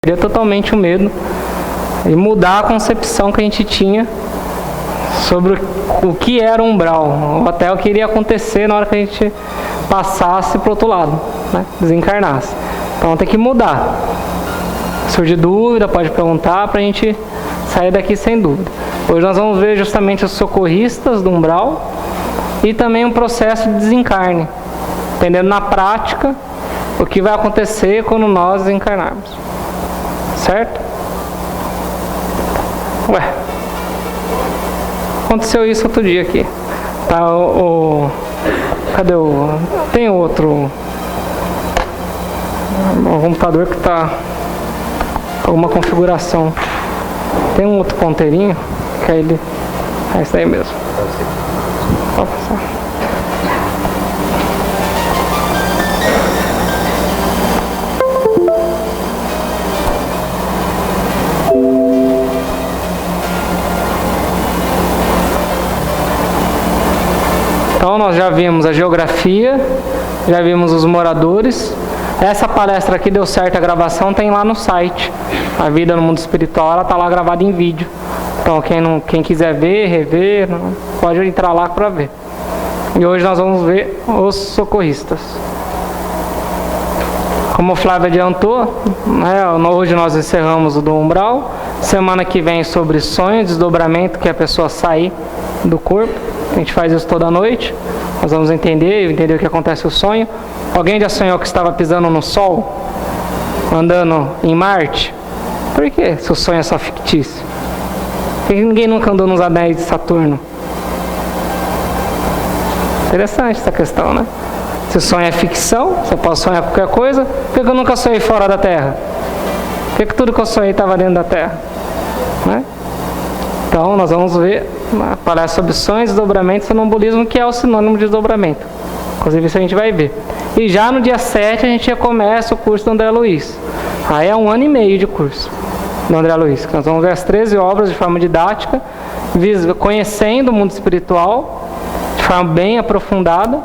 perder totalmente o medo e mudar a concepção que a gente tinha sobre o que era o umbral, ou até o que iria acontecer na hora que a gente passasse para o outro lado, né? Desencarnasse. Então tem que mudar. Se surgir dúvida, pode perguntar para a gente sair daqui sem dúvida. Hoje nós vamos ver justamente os socorristas do umbral e também um processo de desencarne, entendendo na prática o que vai acontecer quando nós desencarnarmos. Certo? Ué, aconteceu isso outro dia aqui. Tá, cadê o... Tem outro... O computador que tá com alguma configuração. Tem um outro ponteirinho que aí ele... É isso aí mesmo. Pode passar. Então nós já vimos a geografia, já vimos os moradores. Essa palestra aqui deu certo, a gravação tem lá no site. A Vida no Mundo Espiritual, ela está lá gravada em vídeo. Então quem quiser ver, rever, pode entrar lá para ver. E hoje nós vamos ver os socorristas. Como o Flávio adiantou, né, hoje nós encerramos o do umbral. Semana que vem sobre sonho, desdobramento, que é a pessoa sair do corpo. A gente faz isso toda noite. Nós vamos entender o que acontece no sonho. Alguém já sonhou que estava pisando no Sol? Andando em Marte? Por quê? Se o sonho é só fictício. Por que ninguém nunca andou nos anéis de Saturno? Interessante essa questão, né? Se o sonho é ficção, você pode sonhar qualquer coisa. Por que eu nunca sonhei fora da Terra? Por que tudo que eu sonhei estava dentro da Terra? Né? Então nós vamos ver uma palestra sobre sonhos, desdobramento e sonambulismo, que é o sinônimo de desdobramento. Inclusive isso a gente vai ver. E já no dia 7 a gente já começa o curso do André Luiz. Aí é 1 ano e meio de curso do André Luiz. Nós vamos ver as 13 obras de forma didática, conhecendo o mundo espiritual de forma bem aprofundada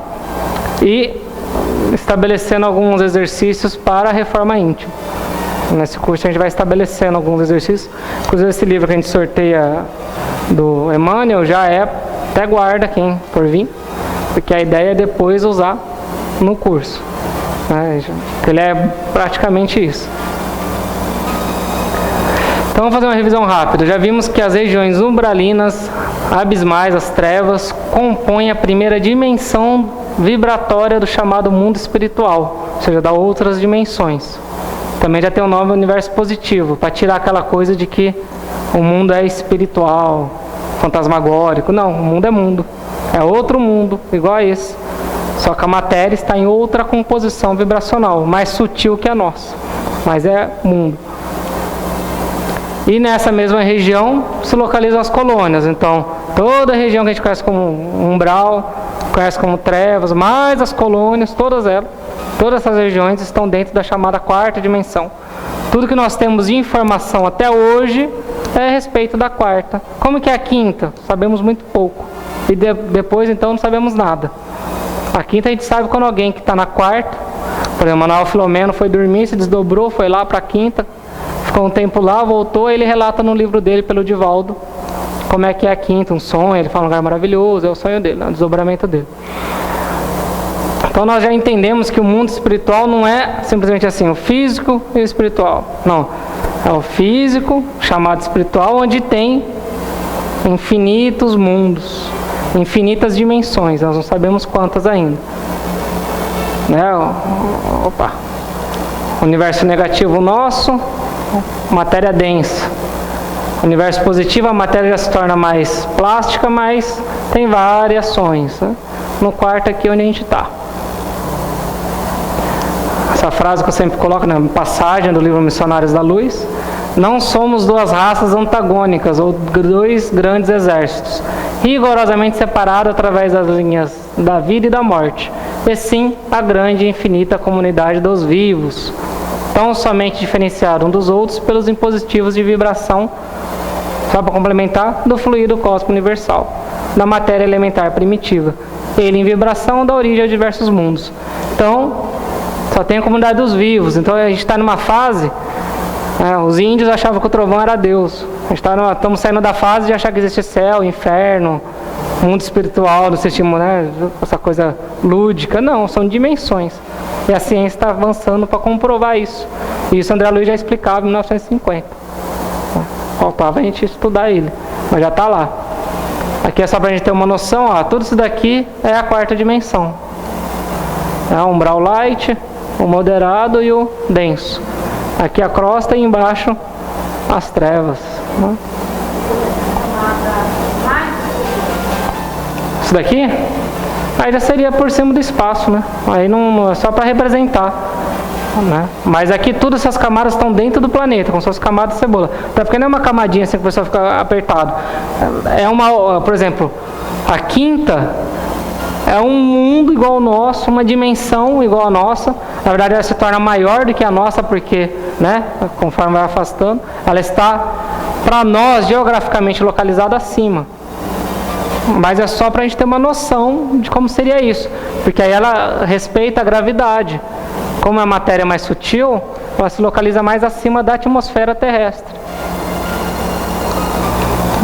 e estabelecendo alguns exercícios para a reforma íntima. Nesse curso a gente vai estabelecendo alguns exercícios. Inclusive esse livro que a gente sorteia do Emmanuel já é, até guarda quem for vir, porque a ideia é depois usar no curso, né? Ele é praticamente isso. Então vamos fazer uma revisão rápida. Já vimos que as regiões umbralinas, abismais, as trevas, compõem a primeira dimensão vibratória do chamado mundo espiritual, ou seja, dá outras dimensões. Também já tem o nome universo positivo, para tirar aquela coisa de que o mundo é espiritual, fantasmagórico. Não, o mundo é mundo. É outro mundo, igual a esse. Só que a matéria está em outra composição vibracional, mais sutil que a nossa. Mas é mundo. E nessa mesma região se localizam as colônias. Então, toda a região que a gente conhece como umbral, conhece como trevas, mais as colônias, todas elas, todas essas regiões estão dentro da chamada quarta dimensão. Tudo que nós temos de informação até hoje é a respeito da quarta. Como que é a quinta? Sabemos muito pouco. E depois, então, não sabemos nada. A quinta a gente sabe quando alguém que está na quarta, por exemplo, Manuel Filomeno foi dormir, se desdobrou, foi lá para a quinta, ficou um tempo lá, voltou, ele relata no livro dele, pelo Divaldo, como é que é a quinta, um sonho, ele fala um lugar maravilhoso, é o sonho dele, é o desdobramento dele. Então nós já entendemos que o mundo espiritual não é simplesmente assim, o físico e o espiritual. Não, é o físico, chamado espiritual, onde tem infinitos mundos, infinitas dimensões, nós não sabemos quantas ainda. Né? Opa! Universo negativo nosso, matéria densa. Universo positivo, a matéria já se torna mais plástica, mas tem variações. Né? No quarto aqui onde a gente está. Essa frase que eu sempre coloco na passagem do livro Missionários da Luz: não somos duas raças antagônicas ou dois grandes exércitos, rigorosamente separados através das linhas da vida e da morte, e sim a grande e infinita comunidade dos vivos, tão somente diferenciados uns dos outros pelos impositivos de vibração, só para complementar, do fluido cósmico universal, da matéria elementar primitiva, ele em vibração dá origem a diversos mundos. Então, só tem a comunidade dos vivos. Então a gente está numa fase Os índios achavam que o trovão era Deus. A gente estamos saindo da fase de achar que existe céu, inferno, mundo espiritual, no sentido, né, essa coisa lúdica. Não, são dimensões. E a ciência está avançando para comprovar isso. E isso André Luiz já explicava em 1950. Faltava a gente estudar ele, mas já está lá. Aqui é só para a gente ter uma noção, ó, tudo isso daqui é a quarta dimensão. O umbral light, o moderado e o denso. Aqui a crosta e embaixo as trevas. Né? Isso daqui? Aí já seria por cima do espaço, né? Aí não é só para representar. Né? Mas aqui todas essas camadas estão dentro do planeta, como se fossem camadas de cebola. Até porque não é uma camadinha assim que o pessoal fica apertado. É uma, por exemplo, a quinta é um mundo igual ao nosso, uma dimensão igual à nossa. Na verdade ela se torna maior do que a nossa porque, né, conforme vai afastando, ela está para nós geograficamente localizada acima. Mas é só para a gente ter uma noção de como seria isso, porque aí ela respeita a gravidade. Como a matéria é mais sutil, ela se localiza mais acima da atmosfera terrestre.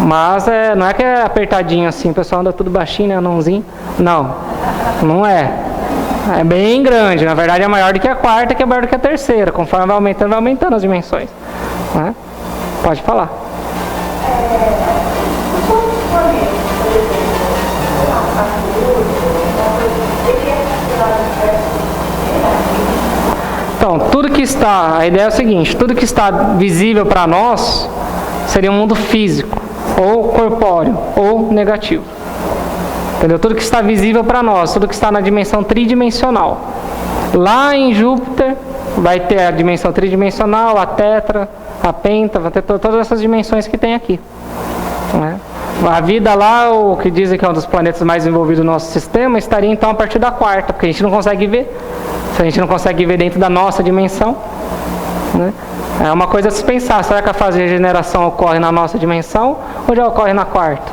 Mas não é que é apertadinho assim, o pessoal anda tudo baixinho, né, anãozinho. Não, não é. É bem grande, na verdade é maior do que a quarta, que é maior do que a terceira. Conforme vai aumentando as dimensões. Né? Pode falar. Então, tudo que está, a ideia é o seguinte, tudo que está visível para nós seria um mundo físico, ou corpóreo, ou negativo. Entendeu? Tudo que está visível para nós, tudo que está na dimensão tridimensional. Lá em Júpiter vai ter a dimensão tridimensional, a tetra, a penta, vai ter todas essas dimensões que tem aqui. Né? A vida lá, o que dizem que é um dos planetas mais envolvidos no nosso sistema, estaria então a partir da quarta, porque a gente não consegue ver. Se a gente não consegue ver dentro da nossa dimensão, né? É uma coisa a se pensar, será que a fase de regeneração ocorre na nossa dimensão ou já ocorre na quarta?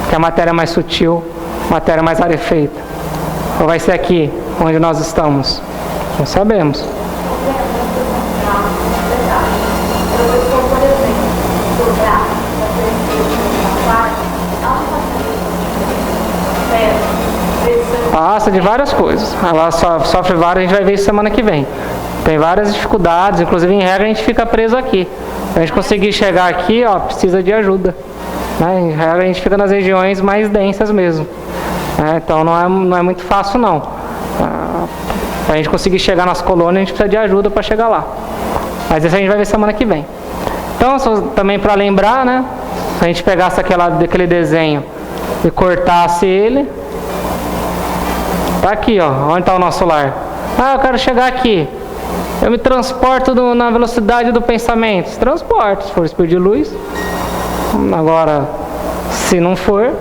Que é a matéria mais sutil, matéria mais rarefeita. Ou vai ser aqui, onde nós estamos? Não sabemos. Passa de várias coisas. Ela sofre várias, a gente vai ver isso semana que vem. Tem várias dificuldades, inclusive em regra a gente fica preso aqui. Para a gente conseguir chegar aqui, ó, precisa de ajuda. Né? Em regra a gente fica nas regiões mais densas mesmo. Então não é muito fácil não. Para a gente conseguir chegar nas colônias a gente precisa de ajuda para chegar lá. Mas isso a gente vai ver semana que vem. Então, também para lembrar, né? Se a gente pegasse aquele desenho e cortasse ele, tá aqui, ó. Onde está o nosso lar? Eu quero chegar aqui. Eu me transporto na velocidade do pensamento. Se transporta, se for espírito de luz. Agora, se não for,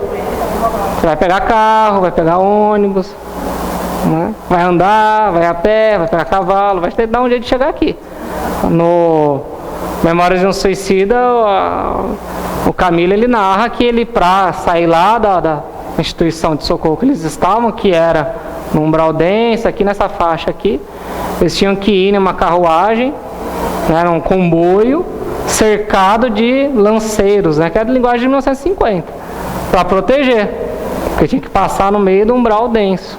você vai pegar carro, vai pegar ônibus, né? Vai andar, vai a pé, vai pegar cavalo, vai ter que dar um jeito de chegar aqui. No Memórias de um Suicida, o Camilo ele narra que ele, para sair lá da instituição de socorro que eles estavam, que era no umbral denso, aqui nessa faixa aqui, eles tinham que ir em uma carruagem, né, um comboio cercado de lanceiros, né, que é da linguagem de 1950, para proteger, porque tinha que passar no meio do umbral denso.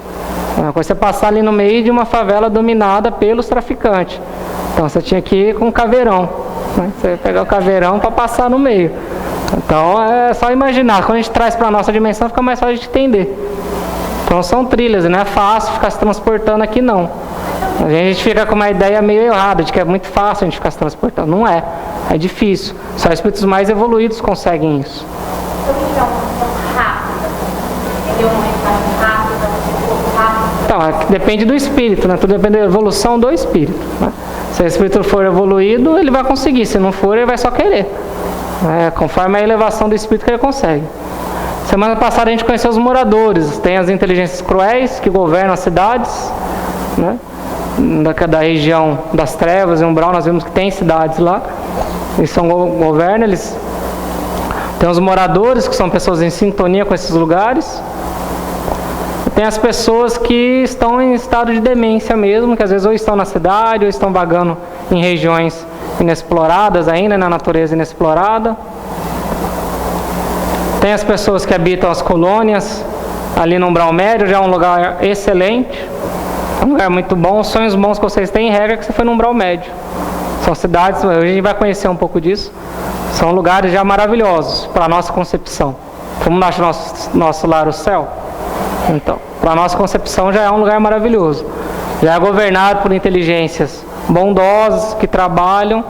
Uma coisa é você passar ali no meio de uma favela dominada pelos traficantes. Então você tinha que ir com um caveirão, né? Você ia pegar o caveirão para passar no meio. Então é só imaginar, quando a gente traz para a nossa dimensão fica mais fácil de entender. Então são trilhas, não é fácil ficar se transportando aqui não. A gente fica com uma ideia meio errada, de que é muito fácil a gente ficar se transportando. Não é, é difícil. Só espíritos mais evoluídos conseguem isso. Então, depende do espírito, né? Tudo depende da evolução do espírito, né? Se o espírito for evoluído, ele vai conseguir. Se não for, ele vai só querer. Conforme a elevação do espírito que ele consegue. Semana passada a gente conheceu os moradores. Tem as inteligências cruéis que governam as cidades, né? Da região das trevas e umbral, nós vimos que tem cidades lá. Eles governam, eles... Tem os moradores, que são pessoas em sintonia com esses lugares. Tem as pessoas que estão em estado de demência mesmo, que às vezes ou estão na cidade ou estão vagando em regiões inexploradas ainda, na natureza inexplorada. Tem as pessoas que habitam as colônias, ali no umbral médio, já é um lugar excelente, um lugar muito bom. Os sonhos bons que vocês têm, em regra, que você foi no umbral médio. São cidades, hoje a gente vai conhecer um pouco disso, são lugares já maravilhosos para a nossa concepção. Como acha nosso lar o céu? Então, para a nossa concepção já é um lugar maravilhoso. Já é governado por inteligências bondosas, que trabalham,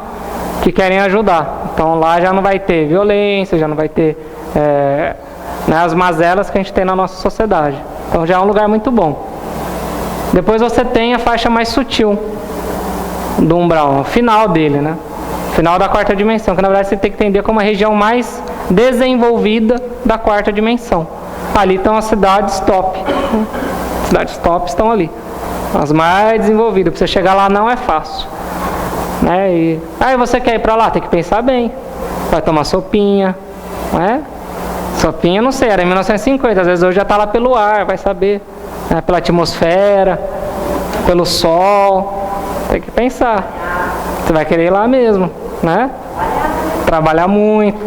que querem ajudar. Então lá já não vai ter violência, já não vai ter as mazelas que a gente tem na nossa sociedade. Então já é um lugar muito bom. Depois você tem a faixa mais sutil do umbral, o final dele, né? Final da quarta dimensão, que na verdade você tem que entender como a região mais desenvolvida da quarta dimensão. Ali estão as cidades top. As cidades top estão ali. As mais desenvolvidas. Para você chegar lá não é fácil. Né? E você quer ir para lá? Tem que pensar bem. Vai tomar sopinha. Né? Sopinha, não sei, era em 1950. Às vezes hoje já está lá pelo ar, vai saber. Né? Pela atmosfera, pelo sol. Tem que pensar. Você vai querer ir lá mesmo. Né? Trabalhar muito.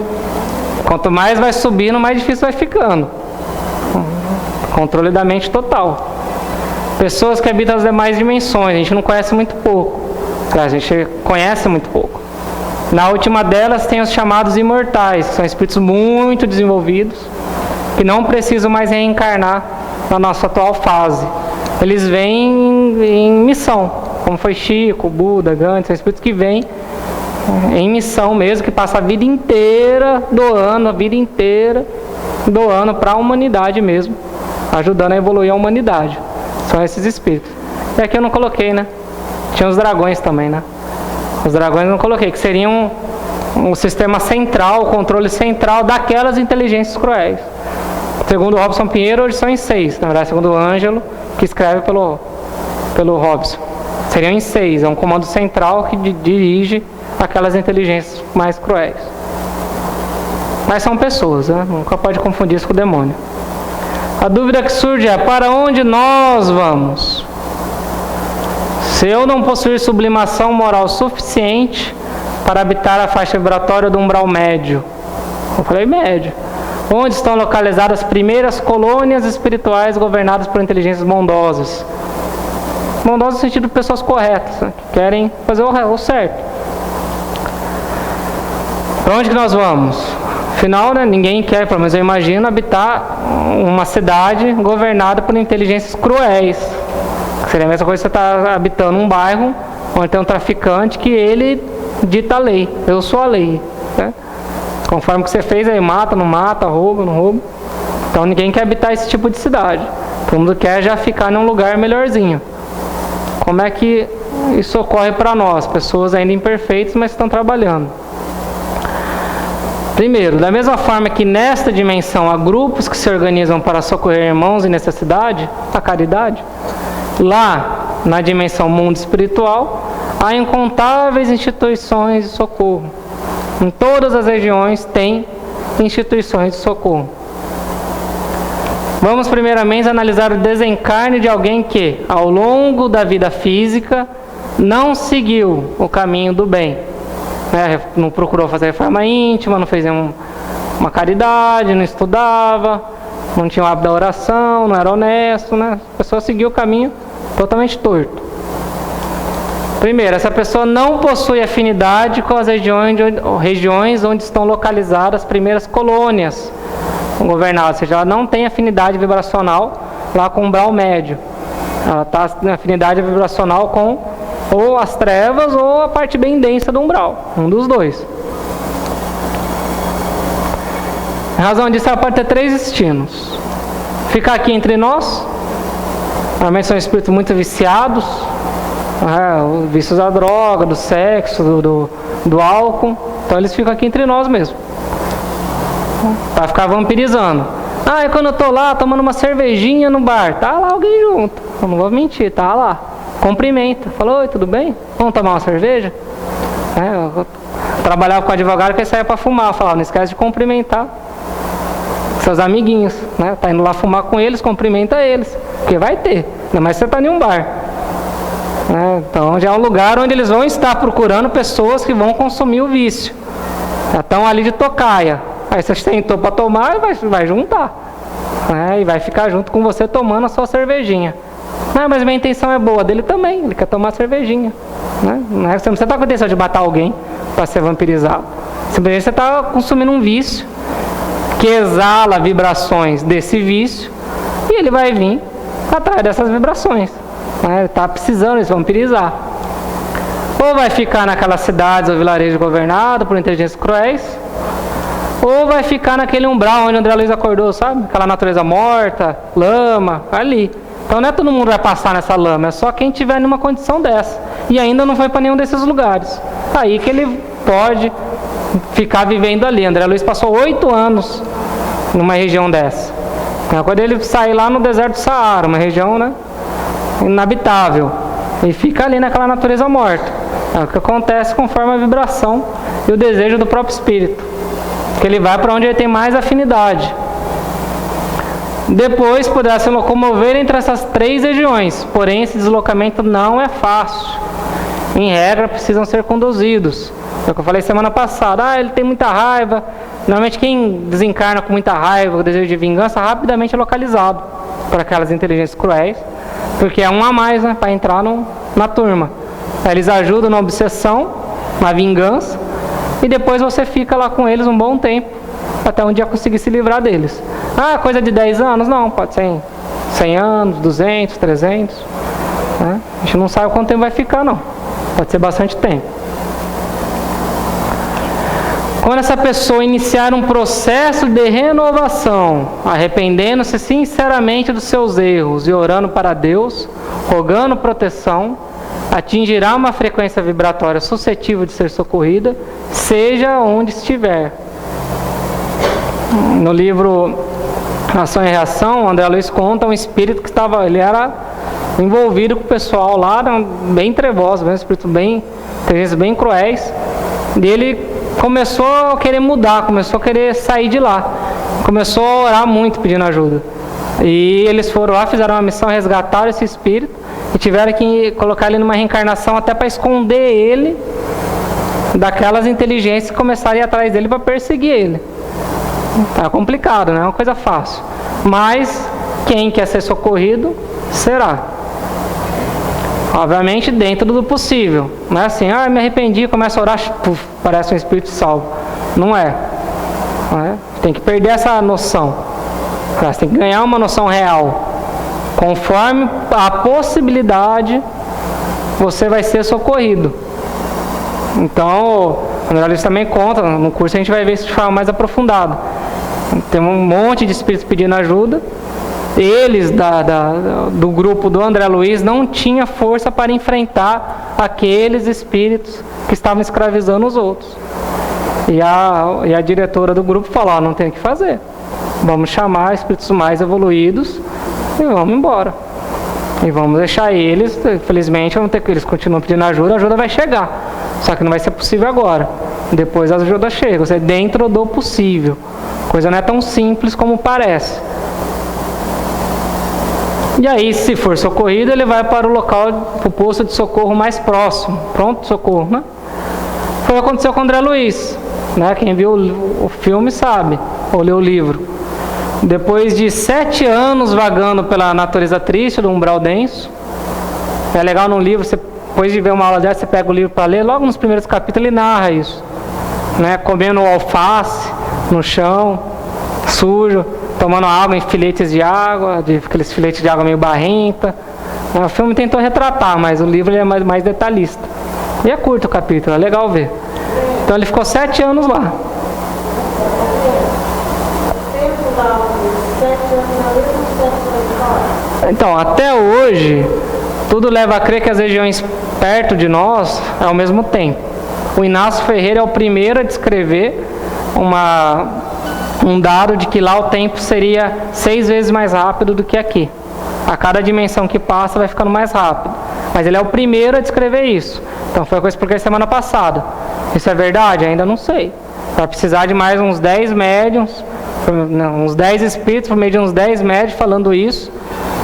Quanto mais vai subindo, mais difícil vai ficando. Controle da mente total. Pessoas que habitam as demais dimensões, a gente não conhece muito pouco. A gente conhece muito pouco. Na última delas tem os chamados imortais, que são espíritos muito desenvolvidos, que não precisam mais reencarnar na nossa atual fase. Eles vêm em missão, como foi Chico, Buda, Gandhi, são espíritos que vêm em missão mesmo, que passam a vida inteira doando para a humanidade mesmo, ajudando a evoluir a humanidade. São esses espíritos. E aqui eu não coloquei, né? Tinha os dragões também, né? Os dragões eu não coloquei, que seriam um sistema central, o controle central daquelas inteligências cruéis. Segundo o Robson Pinheiro, hoje são em 6. Na verdade, segundo o Ângelo, que escreve pelo Robson. Seriam em 6. É um comando central que dirige aquelas inteligências mais cruéis. Mas são pessoas, né? Nunca pode confundir isso com o demônio. A dúvida que surge é: para onde nós vamos? Se eu não possuir sublimação moral suficiente para habitar a faixa vibratória do umbral médio. Eu falei médio. Onde estão localizadas as primeiras colônias espirituais governadas por inteligências bondosas? Bondosas no sentido de pessoas corretas, né? Que querem fazer o certo. Para onde que nós vamos? Afinal, né, ninguém quer, pelo menos eu imagino, habitar uma cidade governada por inteligências cruéis. Seria a mesma coisa que você está habitando um bairro onde tem um traficante que ele dita a lei. Eu sou a lei. Né? Conforme o que você fez, aí mata, não mata, rouba, não rouba. Então ninguém quer habitar esse tipo de cidade. Todo mundo quer já ficar num lugar melhorzinho. Como é que isso ocorre para nós? Pessoas ainda imperfeitas, mas estão trabalhando. Primeiro, da mesma forma que nesta dimensão há grupos que se organizam para socorrer irmãos em necessidade, a caridade, lá na dimensão mundo espiritual, há incontáveis instituições de socorro. Em todas as regiões tem instituições de socorro. Vamos primeiramente analisar o desencarne de alguém que, ao longo da vida física, não seguiu o caminho do bem. Não procurou fazer reforma íntima, não fez uma caridade, não estudava, não tinha o hábito da oração, não era honesto, né? A pessoa seguiu o caminho totalmente torto. Primeiro, essa pessoa não possui afinidade com as regiões onde estão localizadas as primeiras colônias governadas, ou seja, ela não tem afinidade vibracional lá com o umbral médio. Ela está em afinidade vibracional com ou as trevas ou a parte bem densa do umbral, um dos dois. A razão disso, ela pode ter 3 destinos: ficar aqui entre nós, normalmente são espíritos muito viciados, vícios da droga, do sexo, do álcool, então eles ficam aqui entre nós mesmo, para ficar vampirizando. E quando eu tô lá tomando uma cervejinha no bar, tá lá alguém junto, eu não vou mentir, tá lá, cumprimenta, fala: oi, tudo bem? Vamos tomar uma cerveja? Eu trabalhava com advogado que saía para fumar, eu falava: não esquece de cumprimentar seus amiguinhos, né? Tá indo lá fumar com eles, cumprimenta eles, porque vai ter, ainda mais se você tá em um bar. né? Então já é um lugar onde eles vão estar procurando pessoas que vão consumir o vício. Já estão ali de tocaia. Aí você sentou para tomar e vai juntar, né? E vai ficar junto com você tomando a sua cervejinha. Não, mas minha intenção é boa, dele também, ele quer tomar cervejinha, né? Não é, você não está com a intenção de matar alguém para ser vampirizado. Simplesmente você está consumindo um vício que exala vibrações desse vício e ele vai vir atrás dessas vibrações, né? Ele está precisando de se vampirizar. Ou vai ficar naquelas cidades ou vilarejos governados por inteligências cruéis, ou vai ficar naquele umbral onde André Luiz acordou, sabe? Aquela natureza morta, lama, ali. Então não é todo mundo vai passar nessa lama, é só quem estiver numa condição dessa. E ainda não foi para nenhum desses lugares. Aí que ele pode ficar vivendo ali. André Luiz passou 8 anos numa região dessa. Então, quando ele sai lá no deserto do Saara, uma região, né, inabitável, e fica ali naquela natureza morta. É o que acontece conforme a vibração e o desejo do próprio espírito. Que ele vai para onde ele tem mais afinidade. Depois poderá se locomover entre essas 3 regiões, porém esse deslocamento não é fácil. Em regra, precisam ser conduzidos. É o que eu falei semana passada. Ele tem muita raiva. Normalmente quem desencarna com muita raiva, com desejo de vingança, rapidamente é localizado por aquelas inteligências cruéis, porque é um a mais, né, para entrar na turma. Aí eles ajudam na obsessão, na vingança, e depois você fica lá com eles um bom tempo, até um dia conseguir se livrar deles. Coisa de 10 anos? Não, pode ser 100 anos, 200, 300. Né? A gente não sabe quanto tempo vai ficar, não. Pode ser bastante tempo. Quando essa pessoa iniciar um processo de renovação, arrependendo-se sinceramente dos seus erros e orando para Deus, rogando proteção, atingirá uma frequência vibratória suscetível de ser socorrida, seja onde estiver. No livro Ação e Reação, André Luiz conta um espírito que ele era envolvido com o pessoal lá, bem trevoso, um espírito inteligentes bem cruéis, e ele começou a querer mudar, começou a querer sair de lá, começou a orar muito pedindo ajuda. E eles foram lá, fizeram uma missão, resgataram esse espírito e tiveram que colocar ele numa reencarnação até para esconder ele daquelas inteligências que começaram a ir atrás dele para perseguir ele. Tá complicado, não é uma coisa fácil. Mas quem quer ser socorrido, será. Obviamente dentro do possível. Não é assim, me arrependi, começa a orar, puf, parece um espírito salvo. Não é. Tem que perder essa noção. Você tem que ganhar uma noção real. Conforme a possibilidade, você vai ser socorrido. Então, o André Luiz também conta, no curso a gente vai ver isso de forma mais aprofundada. Tem um monte de espíritos pedindo ajuda. Eles, do grupo do André Luiz, não tinham força para enfrentar aqueles espíritos que estavam escravizando os outros. E a diretora do grupo falou, não tem o que fazer. Vamos chamar espíritos mais evoluídos e vamos embora. E vamos deixar eles, infelizmente, eles continuam pedindo ajuda, a ajuda vai chegar. Só que não vai ser possível agora. Depois a ajuda chega, você dentro do possível. A coisa não é tão simples como parece. E aí, se for socorrido, ele vai para o local, para o posto de socorro mais próximo. Pronto, socorro, né? Foi o que aconteceu com o André Luiz, né? Quem viu o filme sabe, ou leu o livro. Depois de 7 anos vagando pela natureza triste do umbral denso, é legal no livro, depois de ver uma aula dessa, você pega o livro para ler, logo nos primeiros capítulos ele narra isso, né? Comendo alface no chão, sujo, tomando água em filetes de água, aqueles filetes de água meio barrenta. O filme tentou retratar, mas o livro é mais detalhista. E é curto o capítulo, é legal ver. Então ele ficou 7 anos lá. Então, até hoje, tudo leva a crer que as regiões perto de nós é ao mesmo tempo. O Inácio Ferreira é o primeiro a descrever um dado de que lá o tempo seria 6 vezes mais rápido do que aqui. A cada dimensão que passa vai ficando mais rápido. Mas ele é o primeiro a descrever isso. Então foi a coisa que eu expliquei semana passada. Isso é verdade? Ainda não sei. Vai precisar de mais uns 10 médiuns, uns 10 espíritos, por meio de uns 10 médiuns falando isso.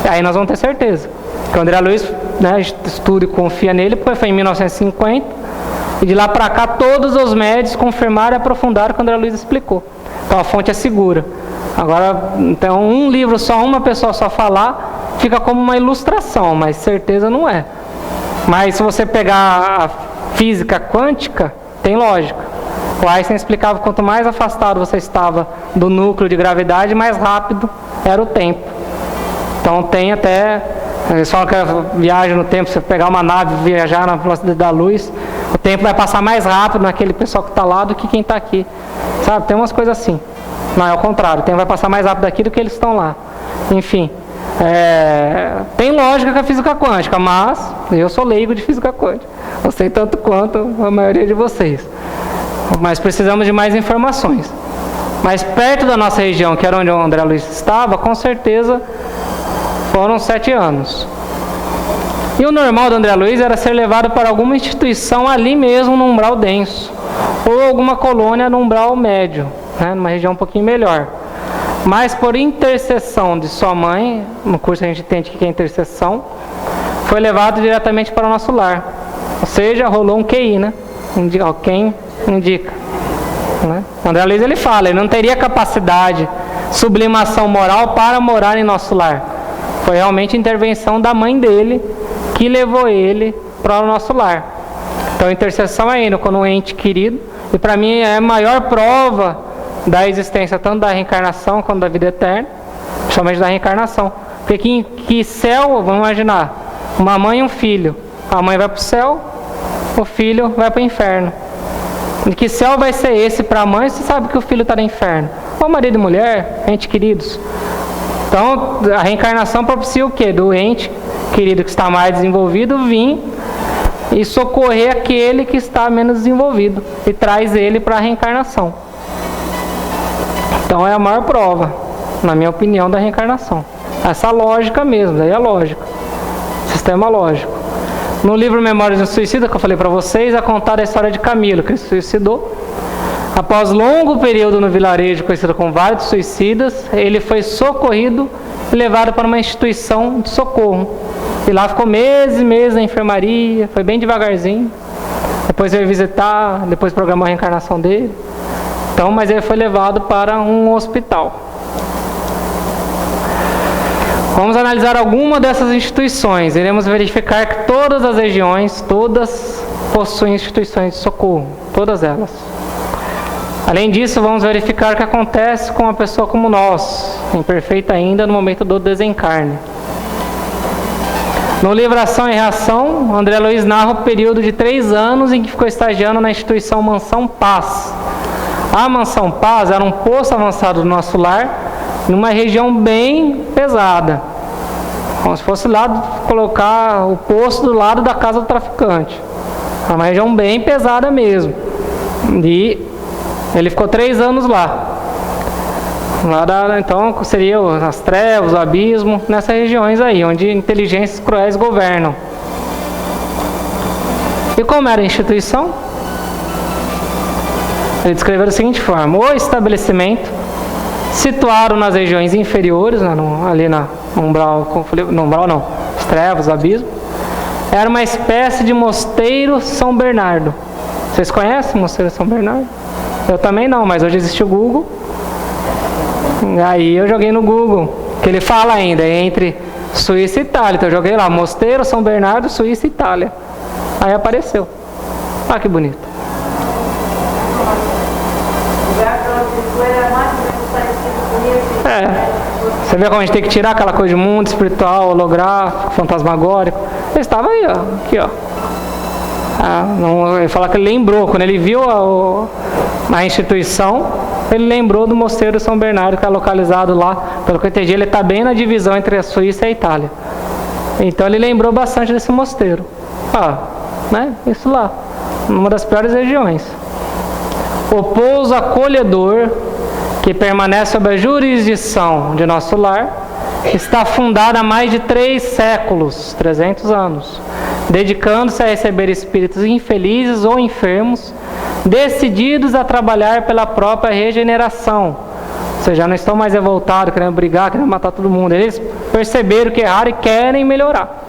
E aí nós vamos ter certeza. Porque o André Luiz né, estuda e confia nele, porque foi em 1950, e de lá para cá todos os médios confirmaram e aprofundaram quando a André Luiz explicou. Então a fonte é segura. Agora, então um livro só, uma pessoa só falar, fica como uma ilustração, mas certeza não é. Mas se você pegar a física quântica, tem lógica. O Einstein explicava que quanto mais afastado você estava do núcleo de gravidade, mais rápido era o tempo. Então tem até, eles falam que a viagem no tempo, se você pegar uma nave e viajar na velocidade da luz, o tempo vai passar mais rápido naquele pessoal que está lá do que quem está aqui. Sabe, tem umas coisas assim. Não, é o contrário, o tempo vai passar mais rápido aqui do que eles estão lá. Enfim, tem lógica com a física quântica, mas eu sou leigo de física quântica. Eu sei tanto quanto a maioria de vocês. Mas precisamos de mais informações. Mas perto da nossa região, que era onde o André Luiz estava, com certeza foram 7 anos. E o normal do André Luiz era ser levado para alguma instituição ali mesmo no umbral denso, ou alguma colônia no umbral médio, né, numa região um pouquinho melhor. Mas por intercessão de sua mãe, no curso a gente entende o que é intercessão, foi levado diretamente para o nosso lar. Ou seja, rolou um QI, né? Quem indica, né? O André Luiz ele fala, ele não teria capacidade, sublimação moral para morar em nosso lar. Foi realmente intervenção da mãe dele que levou ele para o nosso lar. Então intercessão é indo quando um ente querido, e para mim é a maior prova da existência tanto da reencarnação quanto da vida eterna, principalmente da reencarnação. Porque que céu, vamos imaginar, uma mãe e um filho. A mãe vai para o céu, o filho vai para o inferno. De que céu vai ser esse para a mãe se sabe que o filho está no inferno? Ou marido e mulher, entes queridos. Então a reencarnação propicia o quê? Do ente querido que está mais desenvolvido vir e socorrer aquele que está menos desenvolvido e traz ele para a reencarnação. Então é a maior prova, na minha opinião, da reencarnação. Essa lógica mesmo, daí é lógica. Sistema lógico. No livro Memórias de um Suicida, que eu falei para vocês, é contada a história de Camilo, que ele se suicidou. Após longo período no vilarejo, conhecido como Vale dos Suicidas, ele foi socorrido e levado para uma instituição de socorro. E lá ficou meses e meses na enfermaria, foi bem devagarzinho. Depois veio visitar, depois programou a reencarnação dele. Então, mas ele foi levado para um hospital. Vamos analisar alguma dessas instituições. Iremos verificar que todas as regiões, todas possuem instituições de socorro. Todas elas. Além disso, vamos verificar o que acontece com uma pessoa como nós, imperfeita ainda no momento do desencarne. No livro Ação e Reação, André Luiz narra o período de 3 anos em que ficou estagiando na instituição Mansão Paz. A Mansão Paz era um posto avançado do nosso lar, numa região bem pesada. Como se fosse lá colocar o posto do lado da casa do traficante. É uma região bem pesada mesmo. E ele ficou 3 anos lá. Então seria as trevas, o abismo, nessas regiões aí, onde inteligências cruéis governam. E como era a instituição? Ele descreveu da seguinte forma: o estabelecimento, situado nas regiões inferiores, né, ali no umbral, as trevas, o abismo, era uma espécie de mosteiro São Bernardo. Vocês conhecem o mosteiro São Bernardo? Eu também não, mas hoje existe o Google. Aí eu joguei no Google, que ele fala ainda, entre Suíça e Itália. Então eu joguei lá, Mosteiro São Bernardo, Suíça e Itália. Aí apareceu. Olha que bonito. Você vê como a gente tem que tirar aquela coisa de mundo espiritual, holográfico, fantasmagórico. Ele estava aí, ó, aqui, ó. Ele fala que ele lembrou, quando ele viu a instituição, ele lembrou do Mosteiro São Bernardo, que é localizado lá. Pelo que eu entendi, ele está bem na divisão entre a Suíça e a Itália. Então ele lembrou bastante desse mosteiro. Né? Isso lá, numa das piores regiões. O pouso acolhedor, que permanece sob a jurisdição de nosso lar, está fundado há mais de 3 séculos, 300 anos, dedicando-se a receber espíritos infelizes ou enfermos, decididos a trabalhar pela própria regeneração. Ou seja, não estão mais revoltados, querendo brigar, querendo matar todo mundo. Eles perceberam que erraram e querem melhorar.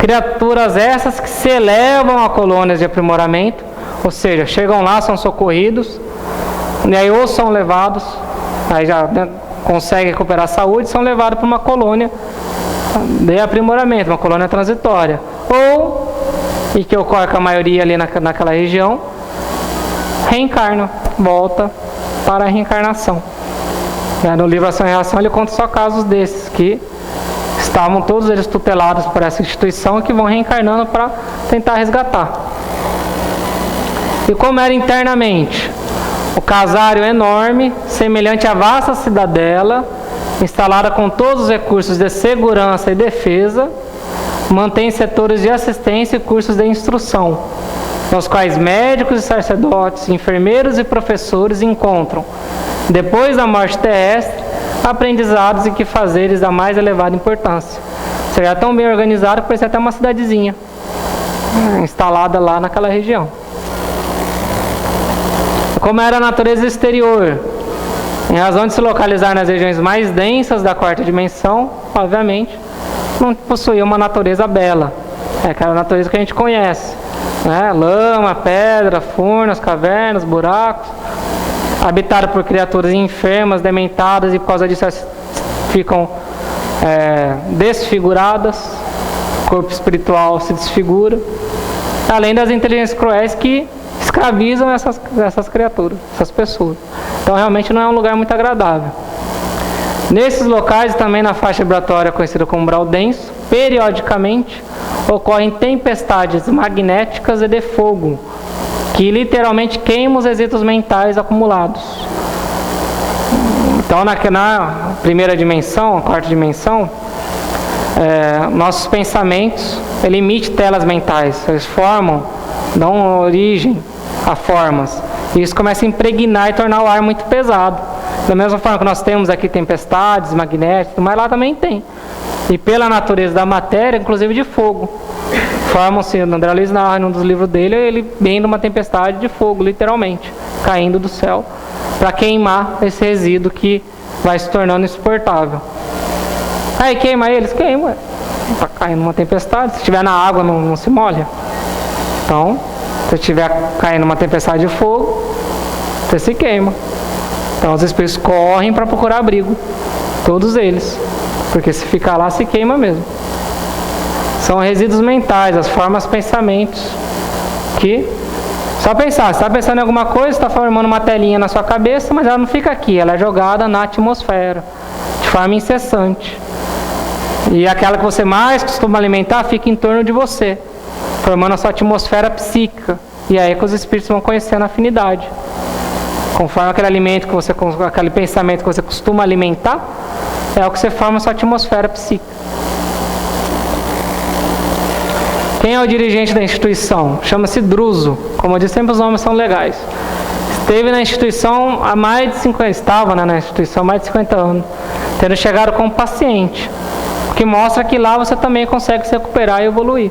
Criaturas essas que se elevam a colônias de aprimoramento, ou seja, chegam lá, são socorridos, e aí ou são levados, aí já conseguem recuperar a saúde, são levados para uma colônia de aprimoramento, uma colônia transitória. Ou, e que ocorre com a maioria ali naquela região, reencarnam, volta para a reencarnação. No livro Ação e Reação ele conta só casos desses, que estavam todos eles tutelados por essa instituição e que vão reencarnando para tentar resgatar. E como era internamente? O casário enorme, semelhante à vasta cidadela, instalada com todos os recursos de segurança e defesa, mantém setores de assistência e cursos de instrução, nos quais médicos e sacerdotes, enfermeiros e professores encontram, depois da morte terrestre, aprendizados e que fazeres da mais elevada importância. Seria tão bem organizado que parecia até uma cidadezinha instalada lá naquela região. Como era a natureza exterior? Em razão de se localizar nas regiões mais densas da quarta dimensão, obviamente, não possuía uma natureza bela. É aquela natureza que a gente conhece, né? Lama, pedra, furnas, cavernas, buracos. Habitado por criaturas enfermas, dementadas, e por causa disso elas ficam desfiguradas, o corpo espiritual se desfigura, além das inteligências cruéis que escravizam essas criaturas, essas pessoas. Então realmente não é um lugar muito agradável. Nesses locais, também na faixa vibratória conhecida como umbral denso, periodicamente ocorrem tempestades magnéticas e de fogo, que literalmente queimam os resíduos mentais acumulados. Então na primeira dimensão, a quarta dimensão, nossos pensamentos, ele emite telas mentais, eles dão origem a formas, e isso começa a impregnar e tornar o ar muito pesado. Da mesma forma que nós temos aqui tempestades magnéticas, mas lá também tem. E pela natureza da matéria, inclusive de fogo. Formam-se, o André Luiz narra em um dos livros dele, ele vem de uma tempestade de fogo, literalmente, caindo do céu, para queimar esse resíduo que vai se tornando insuportável. Aí queima eles? Queima. Está caindo uma tempestade, se estiver na água não se molha. Então, se estiver caindo uma tempestade de fogo, você se queima. Então os espíritos correm para procurar abrigo, todos eles, porque se ficar lá se queima mesmo. São resíduos mentais, as formas, pensamentos, que só pensar, você está pensando em alguma coisa, está formando uma telinha na sua cabeça, mas ela não fica aqui, ela é jogada na atmosfera, de forma incessante. E aquela que você mais costuma alimentar fica em torno de você, formando a sua atmosfera psíquica. E aí é que os espíritos vão conhecendo a afinidade. Conforme aquele alimento que você, aquele pensamento que você costuma alimentar, é o que você forma a sua atmosfera psíquica. Quem é o dirigente da instituição? Chama-se Druso. Como eu disse, sempre os nomes são legais. Esteve na instituição há mais de 50, estava na instituição há mais de 50 anos, tendo chegado como paciente, o que mostra que lá você também consegue se recuperar e evoluir.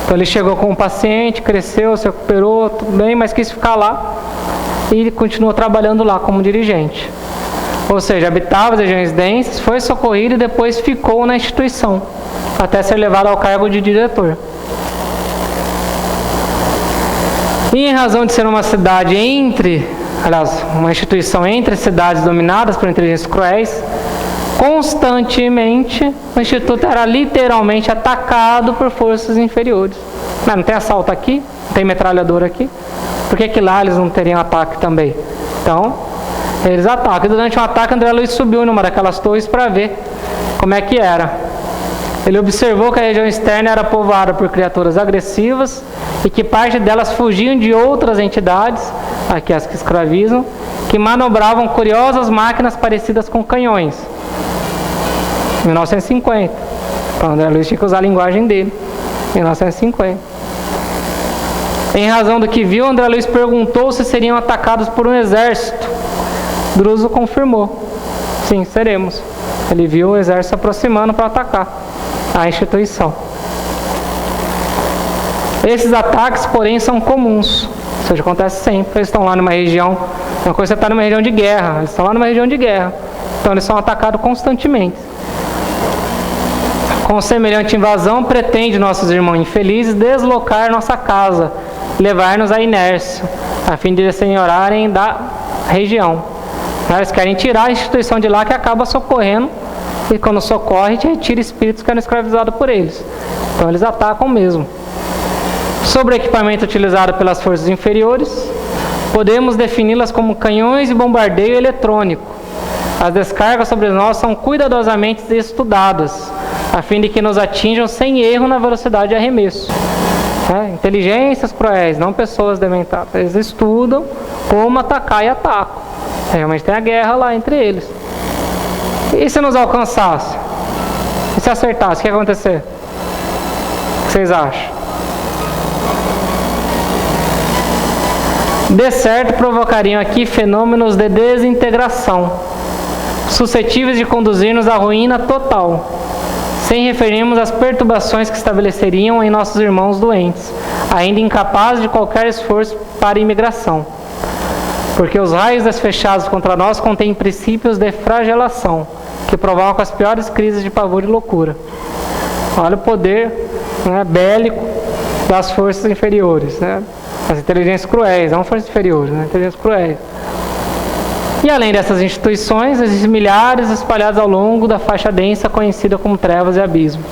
Então ele chegou como paciente, cresceu, se recuperou, tudo bem, mas quis ficar lá e continuou trabalhando lá como dirigente. Ou seja, habitava as regiões densas, foi socorrido e depois ficou na instituição, até ser levado ao cargo de diretor. E em razão de ser uma cidade uma instituição entre cidades dominadas por inteligências cruéis, constantemente o instituto era literalmente atacado por forças inferiores. Não tem assalto aqui, não tem metralhadora aqui, por que lá eles não teriam ataque também? Então, eles atacam. E durante um ataque, André Luiz subiu numa daquelas torres para ver como é que era. Ele observou que a região externa era povoada por criaturas agressivas e que parte delas fugiam de outras entidades, aqui as que escravizam, que manobravam curiosas máquinas parecidas com canhões. 1950. Então André Luiz tinha que usar a linguagem dele. 1950. Em razão do que viu, André Luiz perguntou se seriam atacados por um exército. Druso confirmou. Sim, seremos. Ele viu o exército se aproximando para atacar a instituição. Esses ataques, porém, são comuns. Ou seja, acontece sempre. Eles estão lá numa região, uma coisa é estar numa região de guerra. Eles estão lá numa região de guerra. Então eles são atacados constantemente. Com semelhante invasão, pretende nossos irmãos infelizes deslocar nossa casa, levar-nos à inércia, a fim de senhorarem da região. Eles querem tirar a instituição de lá, que acaba socorrendo, e quando socorre, retira espíritos que eram escravizados por eles. Então eles atacam mesmo. Sobre o equipamento utilizado pelas forças inferiores, podemos defini-las como canhões de bombardeio eletrônico. As descargas sobre nós são cuidadosamente estudadas, a fim de que nos atinjam sem erro na velocidade de arremesso. Inteligências cruéis, não pessoas dementadas. Eles estudam como atacar e atacam. Realmente tem a guerra lá entre eles. E se nos alcançasse? E se acertasse, o que ia acontecer? O que vocês acham? De certo, provocariam aqui fenômenos de desintegração, suscetíveis de conduzir-nos à ruína total, sem referirmos às perturbações que estabeleceriam em nossos irmãos doentes, ainda incapazes de qualquer esforço para imigração. Porque os raios desfechados contra nós contêm princípios de flagelação, que provocam as piores crises de pavor e loucura. Olha o poder, né, bélico das forças inferiores, né? As inteligências cruéis, não forças inferiores, né? Inteligências cruéis. E além dessas instituições, existem milhares espalhadas ao longo da faixa densa conhecida como trevas e abismos.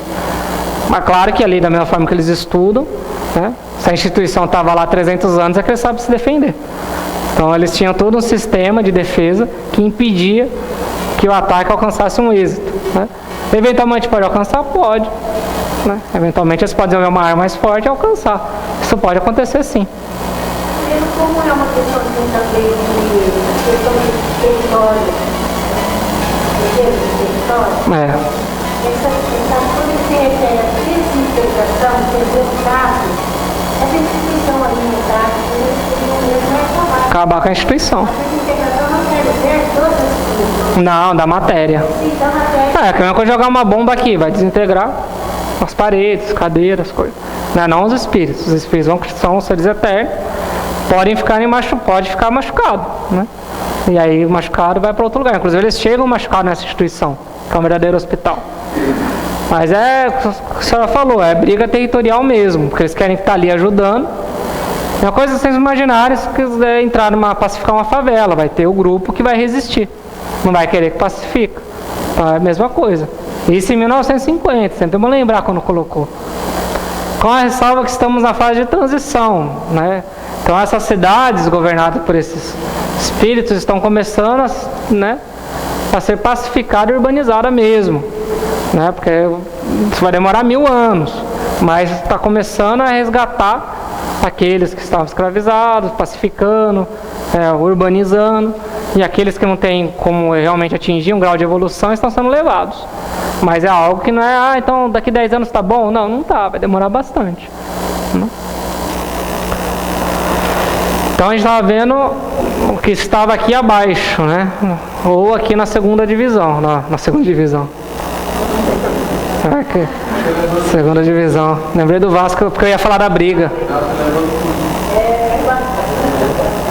Mas claro que ali, da mesma forma que eles estudam, né, se a instituição estava lá há 300 anos, é que eles sabem se defender. Então eles tinham todo um sistema de defesa que impedia que o ataque alcançasse um êxito, né? Eventualmente pode alcançar? Pode, né? Eventualmente eles podem usar uma arma mais forte e alcançar. Isso pode acontecer sim. Como é uma questão também de questão de território, essa coisa que se refere à desintegração, essa instituição alimentar, acabar com a instituição. A desintegração não quer dizer todas as instituições. Não, da matéria. Sim, da matéria. É que a mesma coisa jogar uma bomba aqui, vai desintegrar as paredes, cadeiras, coisas. Não os espíritos. Os espíritos são seres eternos, pode ficar machucado, né? E aí o machucado vai para outro lugar. Inclusive eles chegam machucados nessa instituição, que é um verdadeiro hospital. Mas o que a senhora falou, é briga territorial mesmo, porque eles querem estar ali ajudando. É uma coisa que vocês imaginarem, se quiser entrar pacificar uma favela, vai ter o grupo que vai resistir. Não vai querer que pacifica. Então é a mesma coisa. Isso em 1950, sempre vamos lembrar quando colocou. Com a ressalva que estamos na fase de transição, né? Então essas cidades governadas por esses espíritos estão começando a ser pacificadas e urbanizadas mesmo, né? Porque isso vai demorar 1000 anos, mas está começando a resgatar aqueles que estavam escravizados, pacificando, urbanizando, e aqueles que não têm como realmente atingir um grau de evolução estão sendo levados. Mas é algo que não é, então daqui 10 anos está bom? Não, não está, vai demorar bastante. Então a gente estava vendo o que estava aqui abaixo, né? Ou aqui na segunda divisão, na segunda divisão. Segunda divisão. Lembrei do Vasco porque eu ia falar da briga.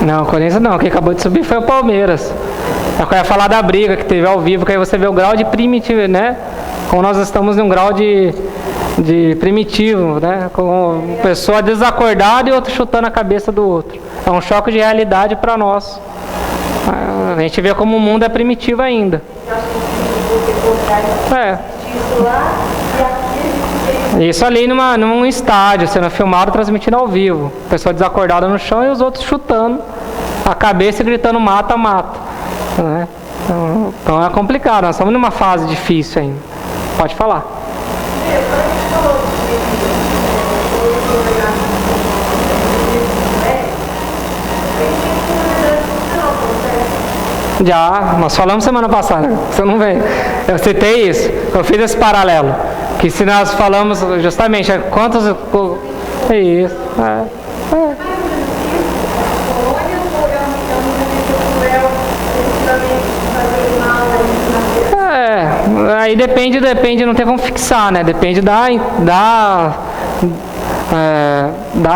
Não, o Corinthians não, quem acabou de subir foi o Palmeiras. Eu ia falar da briga que teve ao vivo, que aí você vê o grau de primitivo, né? Como nós estamos em um grau de primitivo, né? Com uma pessoa desacordada e outro chutando a cabeça do outro. É um choque de realidade para nós. A gente vê como o mundo é primitivo ainda. Isso ali num estádio, sendo filmado, transmitindo ao vivo. Pessoa desacordada no chão e os outros chutando a cabeça e gritando mata, mata. Né? Então é complicado, nós estamos numa fase difícil ainda. Pode falar. Já, nós falamos semana passada, você não veio. Eu citei isso, eu fiz esse paralelo. Que se nós falamos justamente quantos. É isso. Aí depende, não tem como fixar, né? Depende da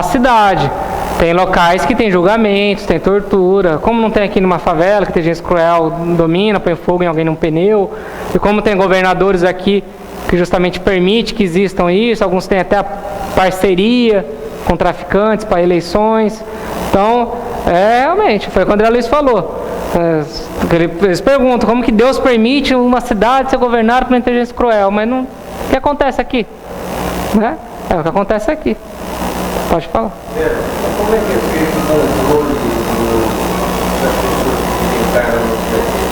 cidade. Tem locais que tem julgamentos, tem tortura. Como não tem aqui numa favela, que tem gente cruel, domina, põe fogo em alguém num pneu. E como tem governadores aqui que justamente permite que existam isso. Alguns têm até a parceria com traficantes para eleições. Então, realmente, foi o que o André Luiz falou. Eles perguntam como que Deus permite uma cidade ser governada por uma inteligência cruel, mas não, o que acontece aqui? Né? É o que acontece aqui. Pode falar. Como é que é feito o controle das pessoas que encarnam no planeta?